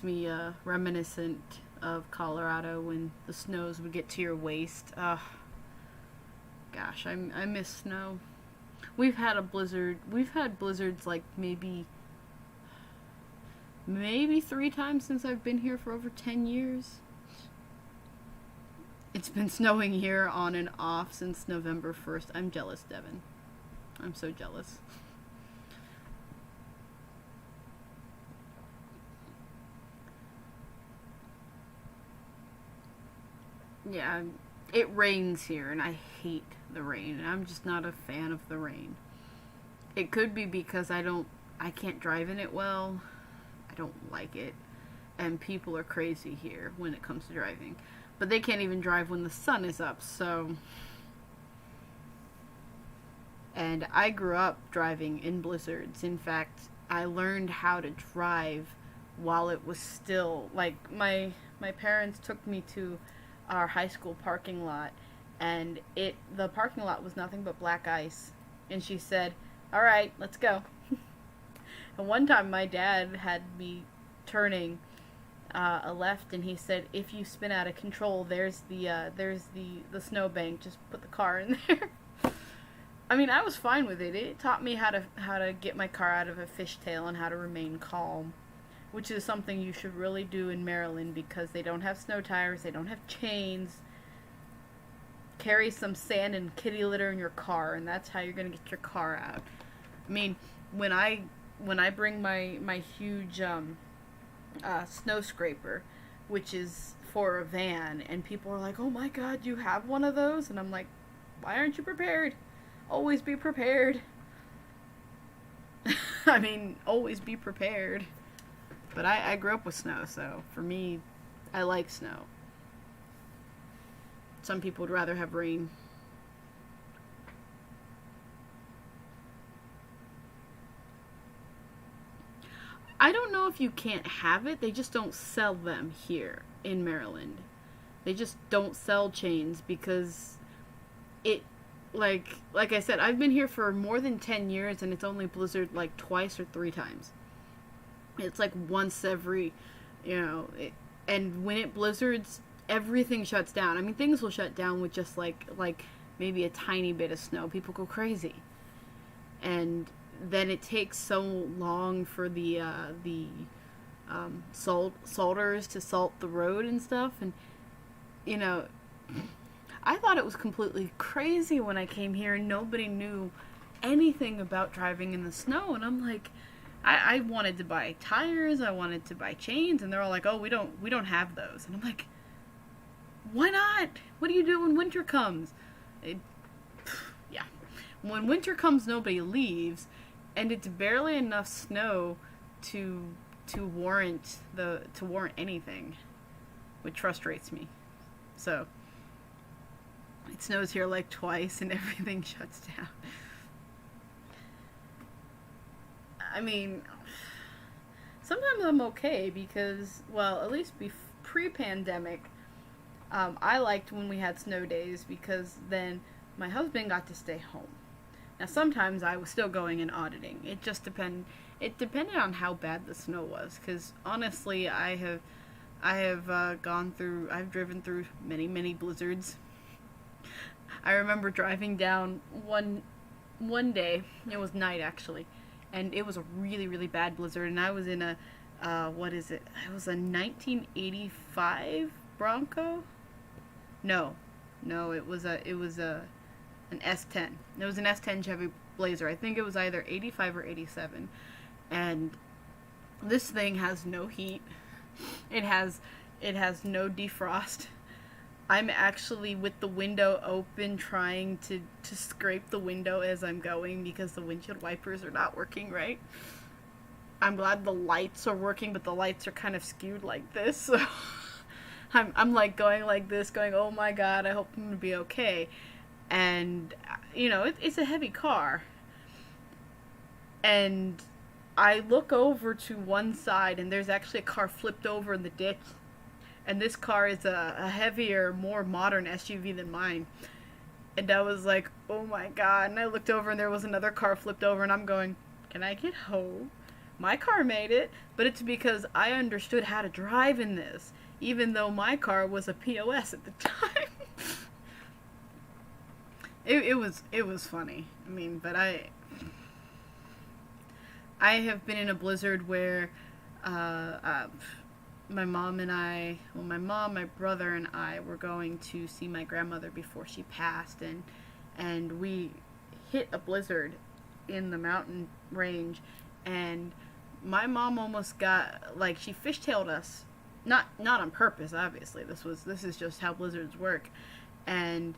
me reminiscent of Colorado when the snows would get to your waist. Gosh, I miss snow. We've had a blizzard. We've had blizzards like maybe 3 times since I've been here for over 10 years. It's been snowing here on and off since November 1st. I'm jealous, Devin. I'm so jealous. Yeah, it rains here, and I hate the rain, and I'm just not a fan of the rain. It could be because I can't drive in it well. I don't like it. And people are crazy here when it comes to driving. But they can't even drive when the sun is up, so And I grew up driving in blizzards. In fact, I learned how to drive while it was still like my parents took me to our high school parking lot, and it the parking lot was nothing but black ice. And she said, "All right, let's go." And one time my dad had me turning a left, and he said, "If you spin out of control, there's the snowbank. Just put the car in there." I mean, I was fine with it. It taught me how to get my car out of a fishtail and how to remain calm, which is something you should really do in Maryland because they don't have snow tires, they don't have chains. Carry some sand and kitty litter in your car, and that's how you're gonna get your car out. I mean, when I bring my huge snow scraper, which is for a van, and people are like, "Oh my God, you have one of those?" And I'm like, "Why aren't you prepared? Always be prepared." I mean, always be prepared. But I grew up with snow, so for me, I like snow. Some people would rather have rain. I don't know if you can't have it, they just don't sell them here in Maryland. They just don't sell chains because it like I said, I've been here for more than 10 years and it's only blizzard like twice or three times. It's like once every, and when it blizzards, everything shuts down. I mean, things will shut down with just like maybe a tiny bit of snow. People go crazy, and then it takes so long for the salters to salt the road and stuff. And you know, I thought it was completely crazy when I came here and nobody knew anything about driving in the snow. And I'm like, I wanted to buy tires, I wanted to buy chains, and they're all like, "Oh, we don't have those." And I'm like, "Why not? What do you do when winter comes?" It, yeah, when winter comes, nobody leaves, and it's barely enough snow to warrant anything, which frustrates me. So it snows here like twice, and everything shuts down. I mean, sometimes I'm okay because, well, at least pre-pandemic, I liked when we had snow days because then my husband got to stay home. Now, sometimes I was still going and auditing. It just It depended on how bad the snow was. Because honestly, I've driven through many blizzards. I remember driving down one day. It was night actually, and it was a really bad blizzard. And I was in a what is it? It was a 1985 Bronco. No, it was an S10. It was an S10 Chevy Blazer. I think it was either 85 or 87. And this thing has no heat. It has no defrost. I'm actually with the window open trying to scrape the window as I'm going because the windshield wipers are not working right. I'm glad the lights are working, but the lights are kind of skewed like this. So I'm like going like this, going, "Oh my God, I hope I'm going to be okay." And, it's a heavy car. And I look over to one side, and there's actually a car flipped over in the ditch. And this car is a heavier, more modern SUV than mine. And I was like, "Oh my God." And I looked over, and there was another car flipped over, and I'm going, "Can I get home?" My car made it, but it's because I understood how to drive in this, even though my car was a POS at the time. It was funny. I mean, but I have been in a blizzard where my mom, my brother, and I were going to see my grandmother before she passed, and we hit a blizzard in the mountain range, and my mom almost got, like, she fishtailed us, not on purpose, obviously. This is just how blizzards work, and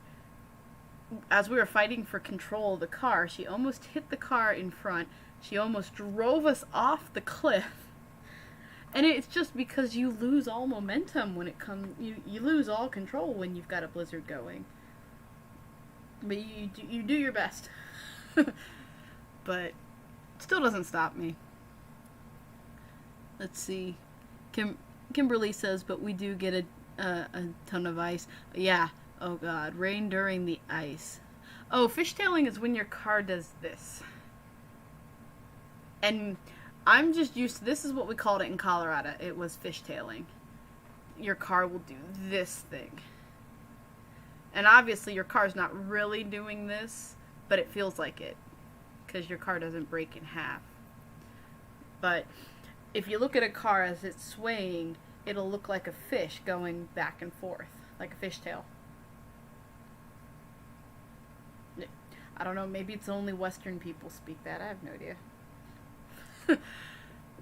as we were fighting for control of the car, she almost hit the car in front. She almost drove us off the cliff. And it's just because you lose all momentum when it comes, you lose all control when you've got a blizzard going. But you do your best. But still doesn't stop me. Let's see. Kimberly says, but we do get a ton of ice. Yeah. Oh God. Rain during the ice. Oh, fishtailing is when your car does this. And I'm just used to, this is what we called it in Colorado. It was fishtailing. Your car will do this thing. And obviously your car's not really doing this, but it feels like it. Because your car doesn't break in half. But if you look at a car as it's swaying, it'll look like a fish going back and forth, like a fishtail. I don't know, maybe it's only Western people speak that. I have no idea.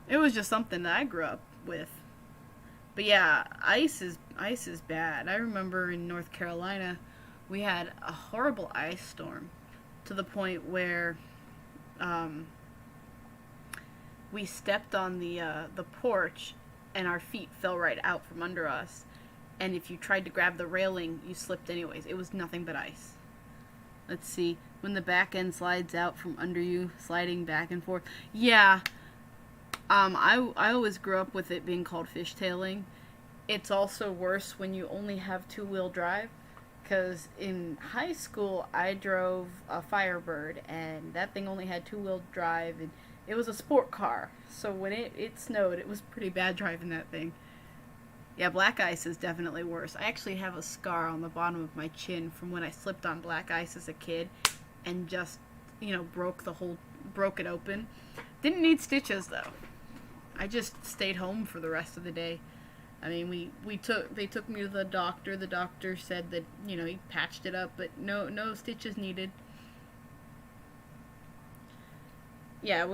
It was just something that I grew up with. But yeah, ice is bad. I remember in North Carolina, we had a horrible ice storm to the point where we stepped on the porch and our feet fell right out from under us. And if you tried to grab the railing, you slipped anyways. It was nothing but ice. Let's see. When the back end slides out from under you, sliding back and forth. Yeah. I always grew up with it being called fishtailing. It's also worse when you only have two-wheel drive. Because in high school, I drove a Firebird, and that thing only had two-wheel drive, and it was a sport car. So when it snowed, it was pretty bad driving that thing. Yeah, black ice is definitely worse. I actually have a scar on the bottom of my chin from when I slipped on black ice as a kid and just, broke it open. Didn't need stitches though. I just stayed home for the rest of the day. I mean, they took me to the doctor. The doctor said that, he patched it up, but no stitches needed. Yeah,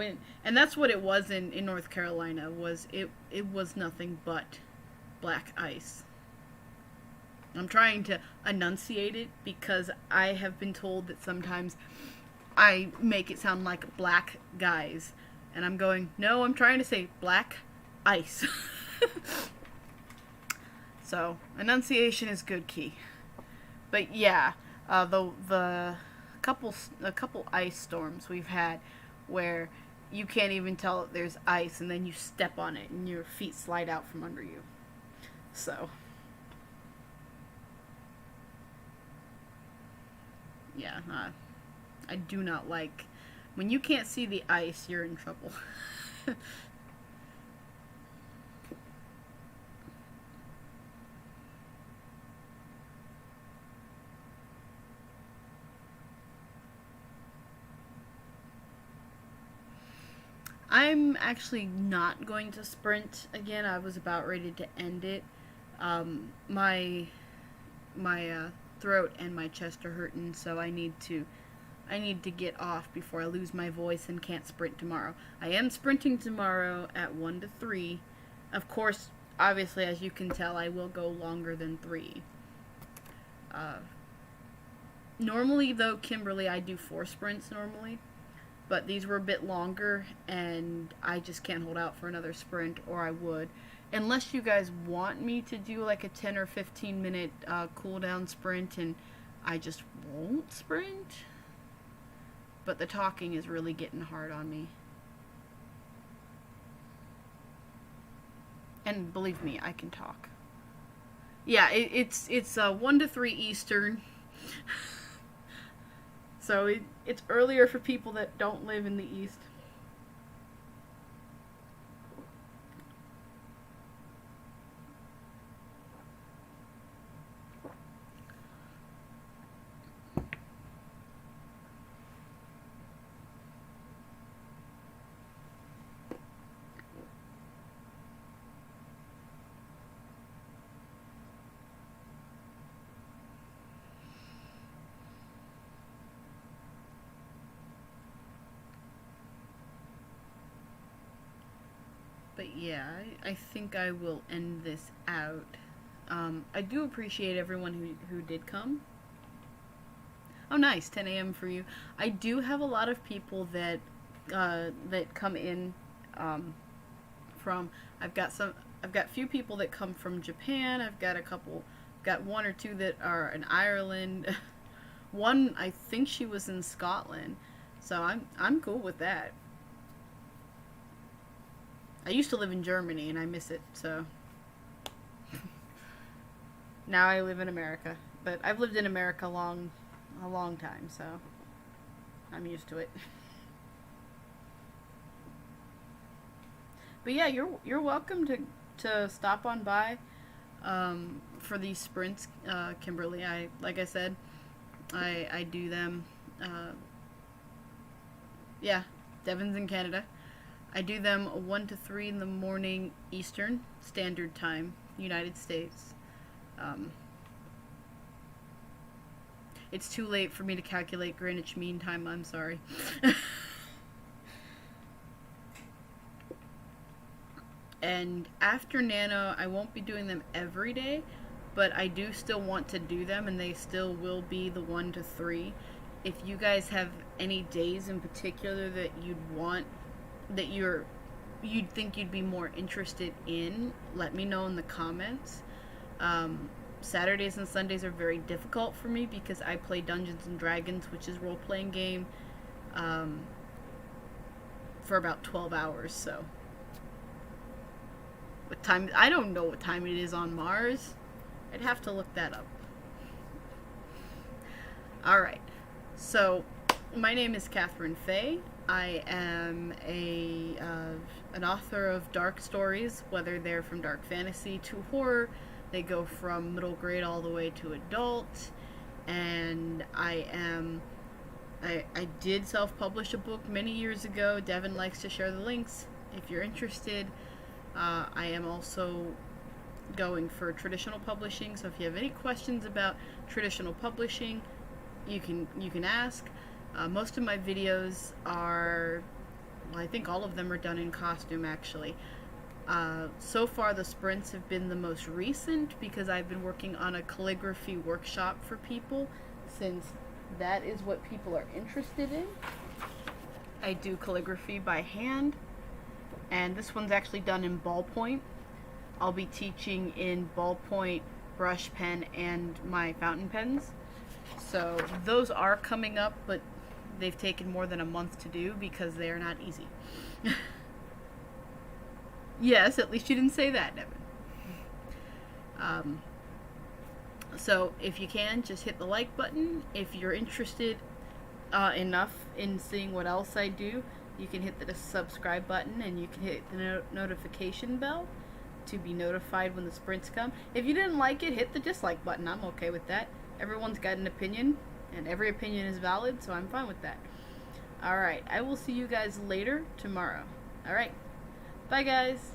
and that's what it was in North Carolina, it was nothing but black ice. I'm trying to enunciate it because I have been told that sometimes I make it sound like black guys. And I'm going, no, I'm trying to say black ice. So, enunciation is good key. But yeah, a couple ice storms we've had where you can't even tell that there's ice and then you step on it and your feet slide out from under you. So, yeah, I do not like, when you can't see the ice, you're in trouble. I'm actually not going to sprint again. I was about ready to end it. My throat and my chest are hurting, so I need to get off before I lose my voice and can't sprint tomorrow. I am sprinting tomorrow at 1 to 3. Of course, obviously, as you can tell, I will go longer than 3. Normally, though, Kimberly, I do 4 sprints normally. But these were a bit longer, and I just can't hold out for another sprint, or I would. Unless you guys want me to do like a 10 or 15 minute cooldown sprint, and I just won't sprint. But the talking is really getting hard on me. And believe me, I can talk. Yeah, it's 1 to 3 Eastern. So it's earlier for people that don't live in the East. But yeah, I think I will end this out. I do appreciate everyone who did come. Oh, nice, 10 a.m. for you. I do have a lot of people that come in from. I've got few people that come from Japan. I've got 1 or 2 that are in Ireland. One, I think she was in Scotland. So I'm cool with that. I used to live in Germany and I miss it, so now I live in America. But I've lived in America a long time, so I'm used to it. But yeah, you're welcome to stop on by for these sprints, Kimberly. I like I said, I do them. Yeah, Devon's in Canada. I do them 1 to 3 in the morning Eastern Standard Time, United States. It's too late for me to calculate Greenwich Mean Time. I'm sorry. And after Nano, I won't be doing them every day, but I do still want to do them, and they still will be the 1 to 3. If you guys have any days in particular that you'd think you'd be more interested in, let me know in the comments. Saturdays and Sundays are very difficult for me because I play Dungeons and Dragons, which is a role-playing game, for about 12 hours, so what time? I don't know what time it is on Mars. I'd have to look that up. Alright, so my name is Catherine Fay. I am an author of dark stories, whether they're from dark fantasy to horror. They go from middle grade all the way to adult. And I did self-publish a book many years ago. Devon likes to share the links if you're interested. I am also going for traditional publishing, so if you have any questions about traditional publishing, you can ask. Most of my videos are, well, I think all of them are done in costume, actually. So far, the sprints have been the most recent because I've been working on a calligraphy workshop for people, since that is what people are interested in. I do calligraphy by hand, and this one's actually done in ballpoint. I'll be teaching in ballpoint, brush pen, and my fountain pens. So those are coming up, but they've taken more than a month to do because they are not easy. Yes, at least you didn't say that, Devon. So if you can, just hit the like button. If you're interested enough in seeing what else I do, you can hit the subscribe button, and you can hit the notification bell to be notified when the sprints come. If you didn't like it, hit the dislike button. I'm okay with that. Everyone's got an opinion, and every opinion is valid, so I'm fine with that. Alright, I will see you guys later tomorrow. Alright, bye guys.